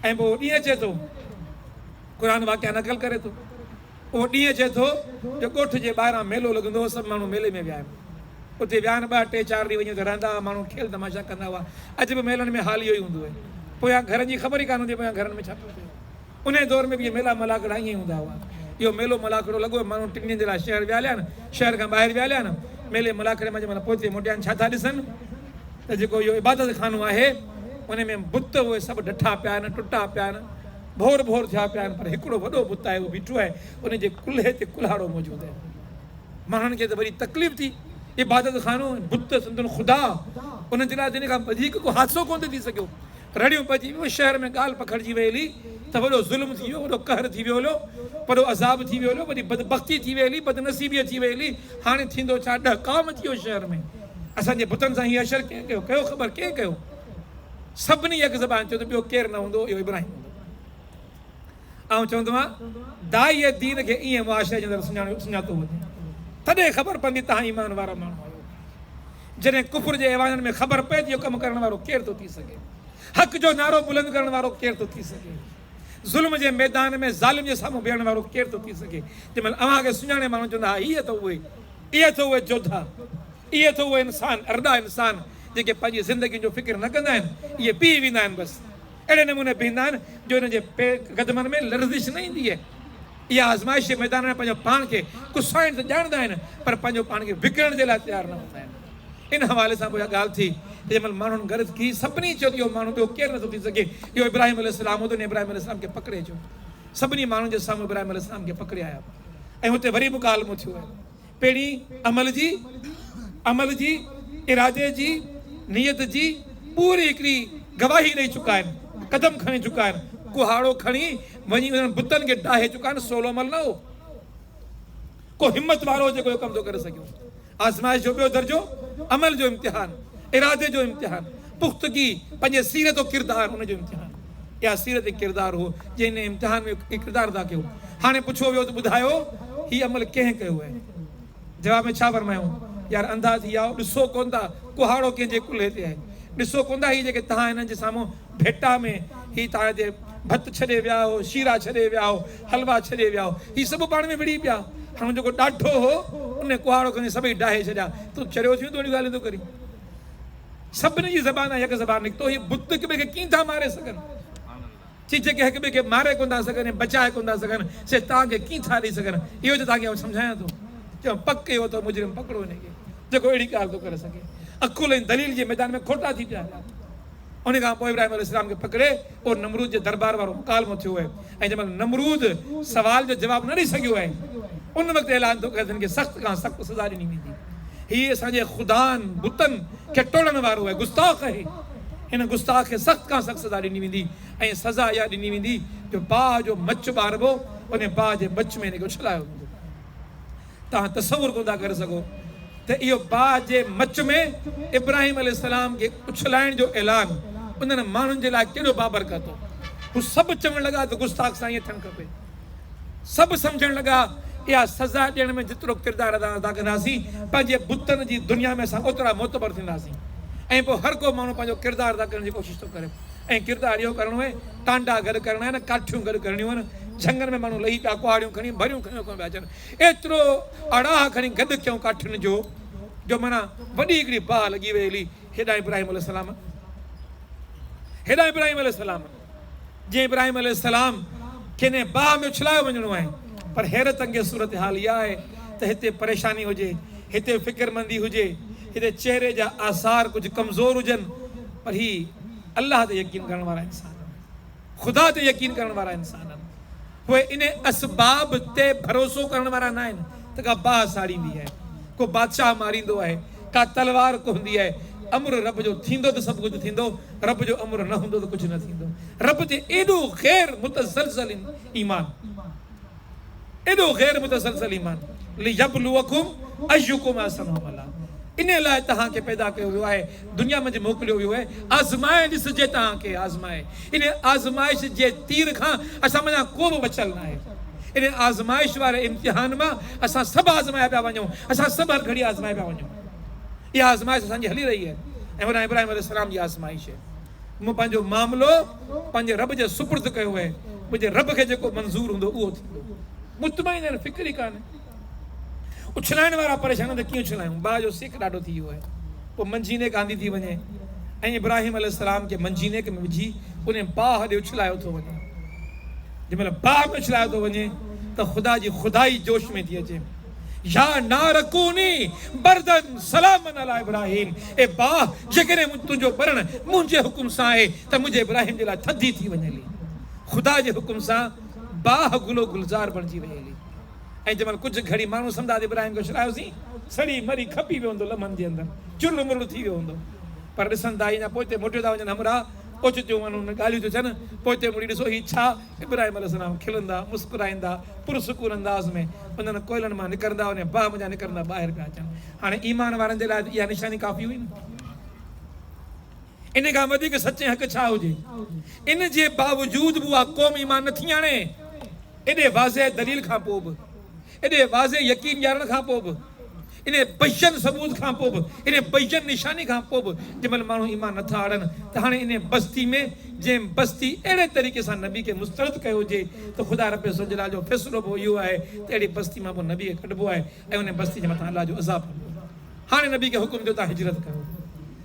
ऐं पोइ ॾींहुं अचे थो, क़ुरान वाक़िया नक़ल करे थो, उहो ॾींहुं अचे थो जो ॻोठ जे ॿाहिरां मेलो लॻंदो हो, सभु माण्हू मेले में विया आहिनि, उते विया आहिनि, 2 टे 4 ॾींहं वञी त रहंदा हुआ, माण्हू खेल तमाशा कंदा हुआ। अॼु बि मेलनि में हाल इहो ई हूंदो आहे, पोयां घरनि जी ख़बर ई कान हूंदी, पोयां घरनि में छा पियो थिए। उन दौर में बि इहे मेला मलाकड़ा ईअं ई हूंदा हुआ। इहो मेलो मलाकड़ो लॻो, माण्हू 3 ॾींहंनि जे लाइ शहर विया हलिया आहिनि, शहर खां ॿाहिरि विया हलिया आहिनि, मेले मलाकड़े मां जंहिंमहिल पहुचे मोटिया आहिनि, छा था ॾिसनि त जेको इहो इबादत खानो आहे उन में बुत उहे सभु ॾठा पिया आहिनि, टुटा पिया आहिनि, भोर भोर थिया पिया आहिनि, पर हिकिड़ो वॾो बुत आहे उहो बीठो आहे, उनजे कुल्हे ते कुल्हाड़ो मौजूदु आहे। माण्हुनि खे त वरी तकलीफ़ थी, इबादत खानो, बुत संदन ख़ुदा, उन जे लाइ जिन खां वधीक को हादसो कोन थी सघियो। रड़ियूं पइजी वियो, शहर में ॻाल्हि पखिड़िजी वई हली त वॾो ज़ुल्म थी वियो, वॾो कहर थी वियो हलो, वॾो अज़ाब थी वियो हलो, वॾी बदबख़्ती थी वई हली, बदनसीबी थी वई हली। हाणे थींदो छा, ॾहकाम थी वियो शहर में। असांजे बुतनि सां हीअ अशर कंहिं कयो, कयो ख़बर कंहिं कयो? सभिनी हिकु ज़बान चयो त ॿियो केरु न हूंदो, इहो इब्राहिम हूंदो। ऐं चवंदो आहियां दाई दीन खे ईअं मुआशरे जे अंदरि सुञातो वञे, तॾहिं ख़बर पवंदी तव्हां ईमान वारा माण्हू आहियो। जॾहिं कुफर जे ऐवाननि में ख़बर पए थी इहो कमु करण वारो केरु थो थी सघे, हक़ जो नारो बुलंद करण वारो केरु थो थी सघे, ज़ुल्म जे मैदान में ज़ालिम जे साम्हूं बीहण वारो केरु थो थी सघे। जंहिंमहिल अव्हांखे सुञाणे माण्हू चवंदा हा इहे त उहे जोधा, इहे त उहे इंसान, अरड़ा इंसान जेके पंहिंजी ज़िंदगी जो फ़िक्र न कंदा आहिनि, इहे पी वेंदा आहिनि, बसि अहिड़े नमूने बीहंदा आहिनि जो हिन जे क़दमनि में लर्ज़िश न ईंदी आहे। इहा आज़माइश जे मैदान में पंहिंजो पाण खे कुसाइण त ॼाणंदा आहिनि, पर पंहिंजो पाण खे विकिणण जे लाइ तयारु न हूंदा आहिनि। इन हवाले सां पोइ ॻाल्हि थी, जंहिंमहिल माण्हुनि गर्ज़ की सभिनी चयो त इहो माण्हू ॿियो केरु नथो थी सघे, इहो इब्राहिम अलैहिस्सलाम हो, इब्राहिम अलैहिस्सलाम खे पकिड़े अचो। सभिनी माण्हुनि जे साम्हूं इब्राहिम अलैहिस्सलाम खे पकिड़े आया, ऐं हुते वरी मुकालमो थियो आहे। पहिरीं अमल जी, इरादे जी, नियत जी पूरी हिकिड़ी गवाही ॾेई चुका आहिनि, क़दम खणी चुका आहिनि, कुहाड़ो खणी वञी उन्हनि बुतनि खे ॾाहे चुका आहिनि। सोलो अमल न हो, को हिमत वारो जेको इहो कमु थो करे सघियो। आज़माइश जो ॿियो दर्जो अमल जो इम्तिहान, इरादे जो इम्तिहान, पुख़्तगी, पंहिंजे सीरत जो किरदार, हुनजो इम्तिहान। इहा सीरत किरदार हो जंहिं हिन इम्तिहान में किरदार अदा कयो। हाणे पुछो वियो त ॿुधायो हीउ अमल कंहिं कयो आहे? जवाब में छा फरमायूं? यार अंधा थी विया, ॾिसो कोन था कुहाड़ो कंहिंजे कुल्हे ते आहे, ॾिसो कोन था हीअ जेके तव्हां हिननि जे साम्हूं भेटा में हीअ तव्हांजे भत छॾे विया हो, शीरा छॾे विया हो, हलवा छॾे विया हो, हीअ सभु पाण में विड़ी पिया। हाणे जेको ॾाढो हो उन कुहाड़ो खणी सभई ॾाहे छॾिया, तूं चरियो थियो थोरी ॻाल्हि थो करी। सभिनी जी ज़बान आहे हिकु ज़बान निकितो, हीअ बुत हिक ॿिए खे कीअं था मारे सघनि, चीज के हिक ॿिए खे मारे कोन था सघनि, बचाए कोन था सघनि, से तव्हांखे कीअं था ॾेई सघनि। इहो त तव्हांखे सम्झायां थो, चयो पक इहो त मुजरिम पकिड़ो हिनखे जेको अहिड़ी ॻाल्हि थो करे सघे। अकुल ऐं दलील जे मैदान में खोटा थी पिया, उन खां पोइ इब्राहिम अलैहिस्सलाम खे पकड़े पोइ नमरूद जे दरबार वारो मुकालमो थियो आहे ऐं जंहिं महिल नमरूद सवाल जो जवाबु न ॾेई सघियो आहे उन वक़्तु ऐलान थो करे खे सख़्त खां सख़्त सज़ा ॾिनी वेंदी। हीअ असांजे ख़ुदानि बुतनि खे टोड़ण वारो आहे, गुस्ताख़ आहे। हिन गुस्ताख़ खे सख़्त खां सख़्त सज़ा ॾिनी वेंदी ऐं सज़ा इहा ॾिनी वेंदी जो बाहि जो मच ॿारबो उन बाहि जे मच में हिनखे उछलायो वेंदो। तव्हां तसवुर कोन था करे सघो त इहो बाहि जे मच में इब्राहिम अलैहिस्सलाम खे उछलाइण जो ऐलान उन्हनि माण्हुनि जे लाइ केॾो बाबरकत हो। हू सभु चवणु लॻा त गुस्ताख़ सां ईअं थियणु खपे। सभु सम्झणु लॻा इहा सज़ा ॾियण में जेतिरो किरदारु अदा कंदासीं पंहिंजे बुतनि जी दुनिया में असां ओतिरा मोतबर थींदासीं। ऐं पोइ हर को माण्हू पंहिंजो किरदारु अदा करण जी कोशिशि थो करे ऐं किरदारु इहो करिणो आहे टांडा गॾु करणा आहिनि, काठियूं गॾु करणियूं आहिनि। झंगनि में माण्हू लही पिया कुहाड़ियूं खणी भरियूं खणी कोन पिया अचनि, एतिरो अड़ाह खणी गॾु कयूं काठियुनि जो माना वॾी हिकिड़ी बाहि लॻी वई हली। हेॾा इब्राहिम अलैहिस्सलाम जीअं इब्राहिम अलैहिस्सलाम खे इन बाहि में उछलायो वञिणो आहे। पर हैरत अंगेज़ सूरत हाल इहा आहे त हिते परेशानी हुजे, हिते फ़िक्रमंदी हुजे, हिते चेहरे जा आसार कुझु कमज़ोर हुजनि, पर ही अल्लाह ते यकीन करण वारा इंसान, ख़ुदा ते यकीन करण वारा इंसान आहिनि। उहे इन असबाब ते भरोसो करण वारा न आहिनि त का बाहि साड़ींदी आहे, को बादशाह मारींदो आहे, का तलवार को हूंदी आहे। अमर रब जो थींदो त सभु कुझु थींदो, रब जो अमर न हूंदो त कुझु न थींदो। रब जे एॾो ग़ैर मुतसलसल ईमान, एॾो ग़ैर मुतसलसल ईमान, लियब्लुवकुम अय्युकुम अहसनु अमला, इन लाइ तव्हांखे पैदा कयो वियो आहे, दुनिया में मोकिलियो वियो आहे आज़माए ॾिसजे तव्हांखे आज़माए। इन आज़माइश जे तीर खां असां मञा को बि बचियल न आहे। इन आज़माइश वारे इम्तिहान मां असां सभु आज़माया पिया वञूं, असां सभु हर घड़ी आज़माया पिया वञूं। इहा आज़माइश असांजी हली रही आहे ऐं वॾा इब्राहिम अलैहिस्सलाम जी आज़माइश आहे। मूं पंहिंजो मामिलो पंहिंजे रब जे सुपुर्द कयो आहे, मुंहिंजे रब खे जेको मंज़ूर हूंदो उहो थींदो। मुतमइन आहिनि, फ़िक्र ई कान्हे। उछलाइण वारा परेशान त कीअं उछलायूं, बाहि जो सेक ॾाढो थी वियो आहे। पोइ मंजीने कांदी थी वञे ऐं इब्राहिम अलैहिस्सलाम खे मंजीने में विझी उन बाहि ॾे उछलायो थो वञे। जंहिं महिल बाहि में उछलायो थो वञे त ख़ुदा जी ख़ुदाई जोश में थी अचे। या नारकूनी बरदन सलामन अला इब्राहिम, ए बाहि जेकॾहिं तुंहिंजो बरण मुंहिंजे हुकुम सां आहे त मुंहिंजे इब्राहिम जे लाइ थधी थी वञे हली। ख़ुदा जे हुकुम सां बाहि गुलो गुलज़ार बणिजी वई हली। ऐं जंहिं महिल कुझु घड़ी माण्हू सम्झा इब्राहिम खे उछलायोसीं, सड़ी मरी खपी वियो हूंदो लमन जे अंदरि, चुरु मुरु थी वियो हूंदो। पर ॾिसनि था अञा पोइ मोटियो था वञनि हमरा, ओचितियूं माण्हू ॻाल्हियूं थियूं थियनि, पोइ मुड़ी ॾिसो हीउ छा, इब्राहिम अलैहिस्सलाम खिलंदा मुस्कुराईंदा पुरसुकून अंदाज़ में उन्हनि कोयलनि मां निकिरंदा, उन बाहि मुंहिंजा निकिरंदा ॿाहिरि पिया अचनि। हाणे ईमान वारनि जे लाइ इहा निशानी काफ़ी हुई न। इन खां वधीक सचे हक़ छा हुजे। इन जे बावजूद बि उहा क़ौम ईमान नथी आणे। एॾे वाज़े दलील खां पोइ बि, एॾे वाज़े यकीन ॼाणण खां पोइ बि, इन बयन सबूत खां पोइ बि, इन बयन निशानी खां पोइ बि जंहिं महिल माण्हू ईमान नथा आणनि त हाणे इन बस्ती में जंहिं बस्ती अहिड़े तरीक़े सां नबी खे मुस्तरद कयो हुजे त ख़ुदा रब सजला जो फ़ैसिलो पोइ इहो आहे त अहिड़ी बस्ती मां पोइ नबी खे कढिबो आहे ऐं उन बस्ती जे मथां अलाह जो अज़ाब हूंदो। हाणे नबी खे हुकुम ॾियो तव्हां हिजरत कयो।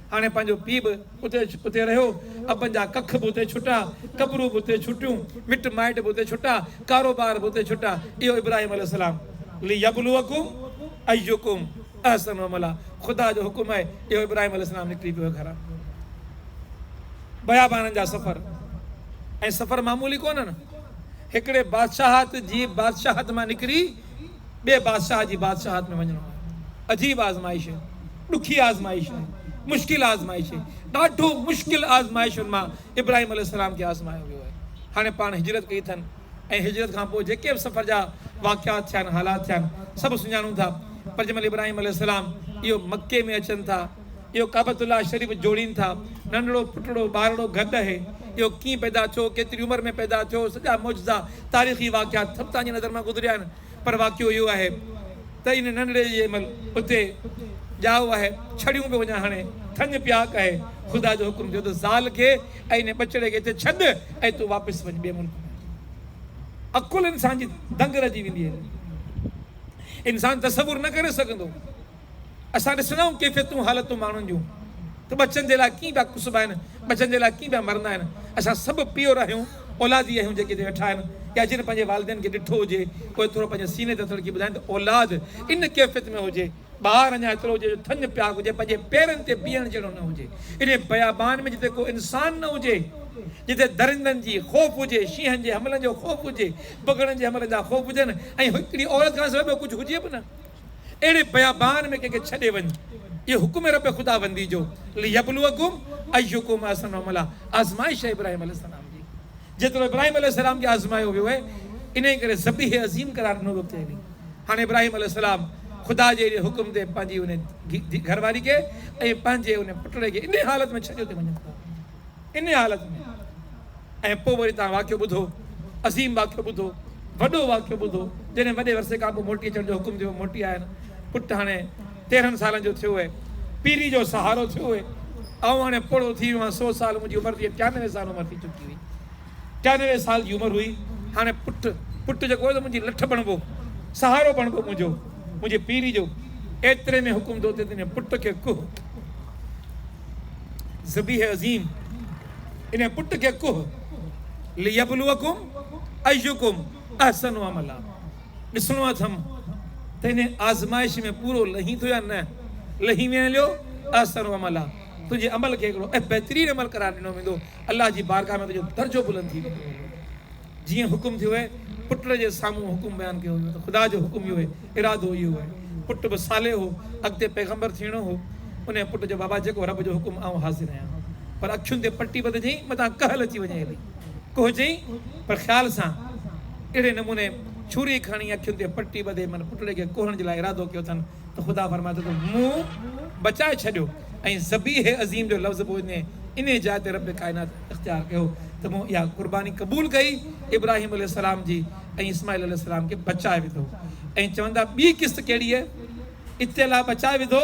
हाणे पंहिंजो पीउ बि उते रहियो, अबनि जा कख बि उते छुटा, कबरूं बि उते छुटियूं, मिट माइट बि उते छुटा, कारोबार बि उते छुटा। इहो इब्राहिम अलैहिस्सलाम लियब्लुवकुम अय्युकुम अहसनु अमला, ख़ुदा जो हुकुम आहे। इहो इब्राहिम अलैहिस्सलाम निकिरी पियो घरां। बयाबाननि जा सफ़र ऐं सफ़र मामूली कोन्हनि। हिकिड़े बादशाहत जी बादशाहत मां निकिरी ॿिए बादशाह जी बादशाहत में वञिणो आहे। अजीब आज़माइश आहे, ॾुखी आज़माइश आहे, मुश्किल आज़माइश आहे। ॾाढो मुश्किल आज़माइशुनि मां इब्राहिम अलैहिस्सलाम खे आज़मायो वियो आहे। हाणे पाण हिजरत कई अथनि ऐं हिजरत खां पोइ जेके बि सफ़र जा वाक़ियात थिया आहिनि, हालात थिया आहिनि, सभु सुञाणूं था। पर जंहिं महिल इब्राहिम अलैहिस्सलाम इहो मके में अचनि था, इहो काबतुल्लाह शरीफ़ जोड़ीनि था, नंढड़ो पुटड़ो ॿारड़ो गॾु आहे, इहो कीअं पैदा थियो, केतिरी उमिरि में पैदा थियो, सॼा मौजज़ा तारीख़ी वाक़ियात सभु तव्हांजी नज़र मां गुज़रिया आहिनि। पर वाक़ियो इहो आहे त इन नंढड़े जे महिल उते ॼाओ आहे, छड़ियूं पियो वञा, हाणे थञ प्याक आहे। ख़ुदा जो हुकुम थियो त ज़ाल खे ऐं इन बचड़े खे हिते छॾ ऐं तूं वापसि वञ ॿिए मुल्क में। अकुल इंसान जी दंग रहिजी वेंदी आहे, इंसान तसवुर न करे सघंदो। असां ॾिसंदा आहियूं कैफ़ियतूं हालतूं माण्हुनि जूं त बचनि जे लाइ कीअं पिया कुसबा आहिनि, बचनि जे लाइ कीअं पिया मरंदा आहिनि। असां सभु प्योर आहियूं, औलादी आहियूं जेके वेठा आहिनि, या जिन पंहिंजे वालिदैन खे ॾिठो हुजे, कोई थोरो पंहिंजे सीने ते थोरी ॿुधाइनि त औलाद इन कैफ़ियत में हुजे ॿार अञा एतिरो हुजे जो थञ प्याग हुजे, पंहिंजे पेरनि ते बीहण जहिड़ो न हुजे। इन बयाबान में जिते को इंसान न हुजे, जिते दरिंदनि जी ख़ौफ़ हुजे, शींहनि जे हमलनि जो ख़ौफ़ हुजे, बगड़नि जे हमलनि जा ख़ौफ़ हुजनि, ऐं हिकिड़ी औरत खां सवाइ ॿियो कुझु हुजे बि न, अहिड़े बयाबान में कंहिंखे छॾे वञ। इहो हुकुम रब ख़ुदा बंदी जो लियबलुवकुम अय्युकुम अहसनु अमला, आज़माइश है इब्राहिम अलैहिस्सलाम जी। जेतिरो इब्राहिम अलैहिस्सलाम खे आज़मायो वियो आहे, इन करे ज़बीह अज़ीम करार ॾिनो वियो थिए। हाणे इब्राहिम अलैहिस्सलाम ख़ुदा जे हुकुम ते पंहिंजी उन घरवारी खे ऐं पंहिंजे उन पुटड़े खे इन हालत में छॾियो थी वञे, इन हालत में। ऐं पोइ वरी तव्हां वाक़ियो ॿुधो, अज़ीम वाक़ियो ॿुधो, वॾो वाक़ियो ॿुधो, जॾहिं वॾे वरसे खां पोइ मोटी अचण जो हुकुम थियो, मोटी आया आहिनि। पुटु हाणे 13 सालनि जो थियो आहे, पीढ़ी जो सहारो थियो आहे, ऐं हाणे पोड़ो थी वियो आहे। 100 साल मुंहिंजी उमिरि थी, 93 साल उमिरि थी चुकी हुई, 93 साल जी उमिरि हुई। हाणे पुटु जेको आहे त मुंहिंजी लठ बणिबो, सहारो बणिबो मुंहिंजो, मुंहिंजी पीढ़ी जो। एतिरे में हुकुम थो थिए पुट खे कुह, ज़बीह अज़ीम, इन पुट खे कुह, लियबलुवकुम अय्युकुम अहसनु अमला। ॾिसणो अथमि त इन आज़माइश में पूरो लही थो या न लही वञियो। अहसनु अमला, तुंहिंजे अमल खे हिकिड़ो ऐं बहितरीनु अमल करार ॾिनो वेंदो। अलाह जी बारगाह में तुंहिंजो दर्जो बुलंद थी वेंदो। जीअं हुकुम थियो आहे, पुट जे साम्हूं हुकुम बयानु कयो हुयो, त ख़ुदा जो हुकुम इहो आहे, इरादो इहो आहे। पुटु बि साले हो, अॻिते पैगंबर थियणो हो। उन पुट जो बाबा जेको रब जो हुकुम आउं हाज़िर आहियां, पर अखियुनि ते पटी ॿधजई, मथां कहल अची वञे हली कोह चई, पर ख़्याल सां अहिड़े नमूने छुरी खणी अखियुनि ते पटी ॿधे मन पुटड़े खे कोहण जे लाइ इरादो कयो अथनि, त ख़ुदा फरमाए थो त मूं बचाए छॾियो। ऐं ज़बीह अज़ीम जो लफ़्ज़ पोइ इन जाइ ते रब काइनात इख़्तियार कयो त मूं इहा क़ुर्बानी क़बूल कई इब्राहिम अलैहिस्सलाम जी, ऐं इस्माइल अलैहिस्सलाम खे बचाए विधो। ऐं चवंदा ॿी किस्त कहिड़ी आहे, इत्तला बचाए विधो,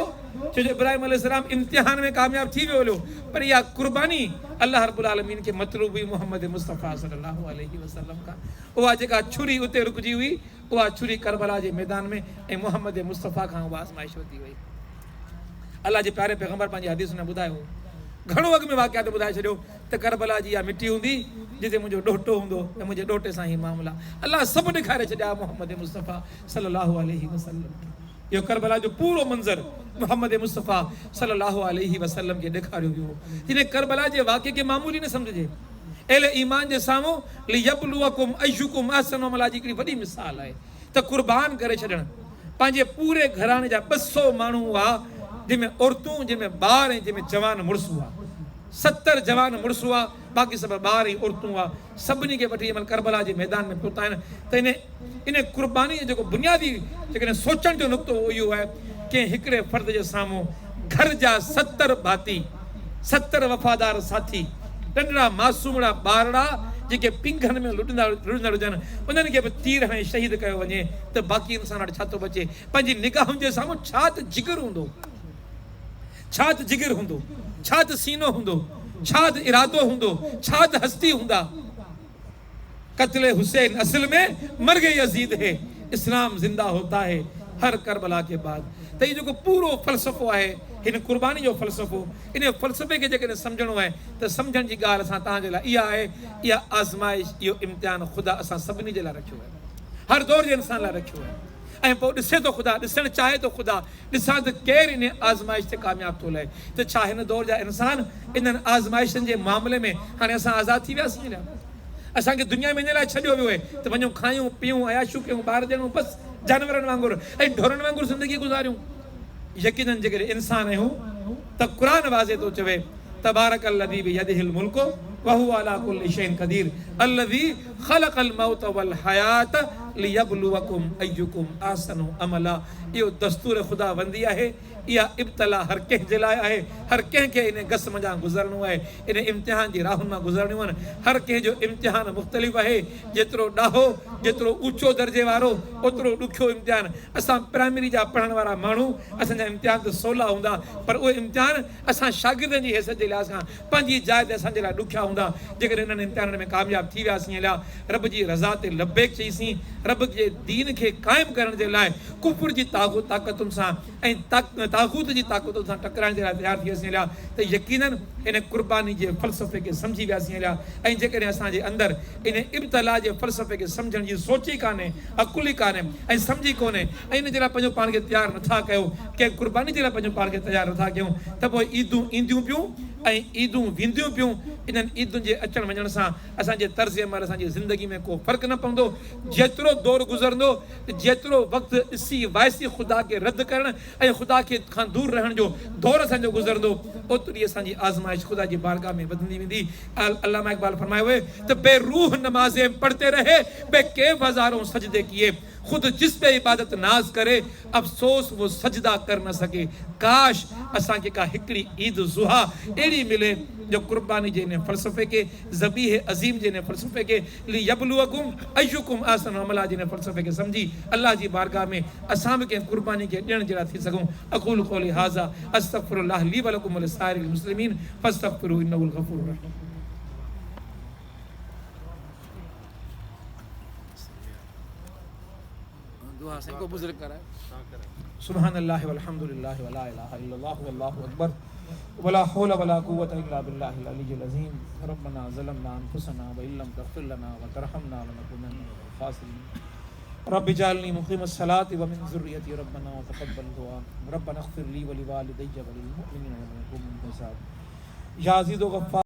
छो जो इब्राहिम अलैहिस्सलाम इम्तिहान में कामयाब थी वियो हुयो, पर इहा क़ुर्बानी अल्लाह रब्बुल आलमीन खे मतलूब हुई मुहम्मद मुस्तफ़ा सल्लल्लाहु अलैहि वसल्लम खां। उहा जेका छुरी उते रुकिजी हुई, उहा छुरी करबला जे मैदान में, ऐं मुहम्मद मुस्तफ़ा खां उहा आज़माइश वधी वई। अल्लाह जे प्यारे पैगंबर पंहिंजी हदीस में ॿुधायो, घणो अॻु में वाक़िया ॿुधाए छॾियो त करबला जी इहा मिटी हूंदी जिते मुंहिंजो ॾोहटो हूंदो, ऐं मुंहिंजे ॾोहटे सां ई मामला। अल्लाह सभु ॾेखारे छॾिया मुहम्मद मुस्तफ़ा सल्लल्लाहु अलैहि वसल्लम। इहो करबला जो पूरो मंज़र मुहम्मद मुस्तफ़ा सल्लल्लाहु अलैहि वसल्लम खे ॾेखारियो वियो। जिन करबला जे वाक़े खे मामूली न सम्झिजे, अहिड़े ईमान जे साम्हूं लियबलुवकुम अय्युकुम अहसनु अमला जी हिकिड़ी वॾी मिसाल आहे त क़ुर्बान करे छॾणु। पंहिंजे पूरे घराणे जा 200 माण्हू हुआ, जंहिंमें औरतूं, जंहिंमें ॿार, ऐं जंहिंमें जवान मुड़ुस हुआ। 70 जवान मुड़ुस हुआ, बाक़ी सभु ॿार ऐं औरतूं हुआ। सभिनी खे वठी अमल करबला जे मैदान में पहुता आहिनि। त इन क़ुर्बानी जो जेको बुनियादी जेकॾहिं सोचण जो नुक़्तो इहो आहे, कंहिं हिकिड़े फ़र्द जे साम्हूं घर जा 70 भाती, 70 वफ़ादार साथी, नंढड़ा मासूमड़ा ॿारड़ा जेके पिंगनि में लुटंदड़ हुजनि, उन्हनि खे बि तीर हणी शहीद कयो वञे, त बाक़ी इंसान वटि छा थो बचे? पंहिंजी निगाहुनि जे साम्हूं छा त जिगर हूंदो, छा त जिगर हूंदो, छा त सीनो हूंदो, छा त इरादो हूंदो, छा त हस्ती हूंदा। कत्ले हुसैन असल में मर गई यजीद है, इस्लाम जिंदा होता है हर करबला के बाद। त इहो जेको पूरो फ़लसफ़ो आहे, हिन क़ुर्बानी जो फ़लसफ़ो, इन फ़लसफ़े खे जेकॾहिं सम्झणो आहे त सम्झण जी ॻाल्हि असां तव्हांजे लाइ इहा आहे, इहा आज़माइश, इहो इम्तिहान ख़ुदा असां सभिनी जे लाइ रखियो आहे, हर दौर जे इंसान लाइ रखियो आहे। ऐं पोइ ॾिसे थो ख़ुदा, ॾिसणु चाहे थो ख़ुदा, ॾिसां त केरु इन आज़माइश ते कामयाबु थो लहे। त छा हिन दौर जा इंसान इन्हनि आज़माइशनि जे मामले में हाणे असां आज़ादु थी वियासीं? असांखे दुनिया में इन लाइ छॾियो वियो आहे त वञूं खायूं पीऊं अयाशूं कयूं ॿार ॼणूं बसि जानवरनि वांगुरु ऐं ढोरनि वांगुरु ज़िंदगी गुज़ारियूं। यकीननि जेकॾहिं इंसान आहियूं त क़ुरान वाज़े थो चवे तबारकल्लज़ी बियदिहिल मुल्कु व हुवा अला कुल्लि शैइन क़दीर अल्लज़ी ख़लक़ल मौत वल हयात लियबलुवकुम अय्युकुम अहसनु अमला। इहो दस्तूर ख़ुदा बंदी आहे, इहा इब्तला हर कंहिं जे लाइ आहे। हर कंहिंखे इन गस मञा गुज़रणो आहे, इन इम्तिहान जी राहुनि मां गुज़रणियूं आहिनि। हर कंहिंजो इम्तिहान मुख़्तलिफ़ आहे, जेतिरो ॾाहो, जेतिरो ऊचो दर्जे वारो, ओतिरो ॾुखियो इम्तिहान। असां प्राइमरी जा पढ़ण वारा माण्हू, असांजा इम्तिहान त सवला हूंदा, पर उहे इम्तिहान असां शागिर्दनि जी हैसियत जे लिहाज़ खां पंहिंजी जाइ ते असांजे लाइ ॾुखिया हूंदा। जेकॾहिं इन्हनि इम्तिहाननि में कामयाबु थी वियासीं, रब जी रज़ा ते लबेक चईसीं, रब जे दीन खे क़ाइम करण जे लाइ कुफर जी ताक़तुनि सां ऐं तागूत जी ताक़तुनि सां टकराइण जे लाइ तयारु थी वियासीं हलिया त यकीनन इन कुर्बानी जे फ़लसफ़े खे सम्झी वियासीं हलिया। ऐं जेकॾहिं असांजे अंदरि इन इब्तला जे फ़लसफ़े खे सम्झण जी सोच ई कान्हे, अकुल ई कान्हे ऐं सम्झी कोन्हे ऐं इन जे लाइ पंहिंजो पाण खे तयारु नथा कयो, कंहिं कुर्बानी जे लाइ पंहिंजो पाण खे तयारु नथा कयूं, त पोइ ईदूं ईंदियूं पियूं ऐं ईदूं वेंदियूं पियूं। इन्हनि ईदुनि जे अचण वञण सां असांजे तर्ज़ अमल असांजी ज़िंदगी में को फ़र्क़ु न पवंदो। जेतिरो दौरु गुज़रंदो, जेतिरो वक़्तु ॾिसी वाइसी ख़ुदा खे रद्द करण ऐं ख़ुदा खे खां दूरि रहण जो दौरु असांजो गुज़रंदो, ओतिरी असांजी आज़माइश ख़ुदा जी बारगाह में वधंदी वेंदी। अल्लामा इक़बाल फरमायो हुए त बेरूह नमाज़ें पढ़ते रहे, बेकैफ़ हज़ारों सजदे किए, खुद जिस पे इबादत नाज करे, अफसोस वो सजदा कर न सके। काश असांखे का हिकिड़ी ईद ज़ुहा अहिड़ी मिले जो कुर्बानी जे इन फ़लसफ़े खे, ज़बीह अज़ीम जे इन फ़लसफ़े खे, लियब्लुवकुम अय्युकुम अहसनु अमला जे इन फ़लसफ़े खे सम्झी अल्लाह जी बारगाह में असां बि कंहिं कुर्बानी खे ॾियण जहिड़ा थी सघूं। अक़ूलु क़ौली हाज़ा अस्तग़फिरुल्लाह ली व लकुम व लिसाइरिल मुस्लिमीन फ़स्तग़फिरूहु इन्नहुल गफ़ूरुर रहीम। दुआ से को बुजुर्ग कराए। सुब्हानल्लाह वल्हम्दुलिल्लाह वला इलाहा इल्लल्लाह वल्लाहु अकबर वला हौला वला कुव्वता इल्ला बिल्लाहिल अलिय्यिल अज़ीम। रब्बना ज़लमना अनफुसना व इल्लम तग़फिर लना व तरहमना लनकुनन्ना मिनल ख़ासिरीन। रब्बि जअलनी मुक़ीमस सलाति व मिन ज़ुर्रिय्यति रब्बना व तक़ब्बल दुआ। रब्बना इग़फिर ली व लिवालिदैया व लिल मुअमिनीना यौम यक़ूमुल हिसाब। या अज़ीज़ व गफ़्फ़ार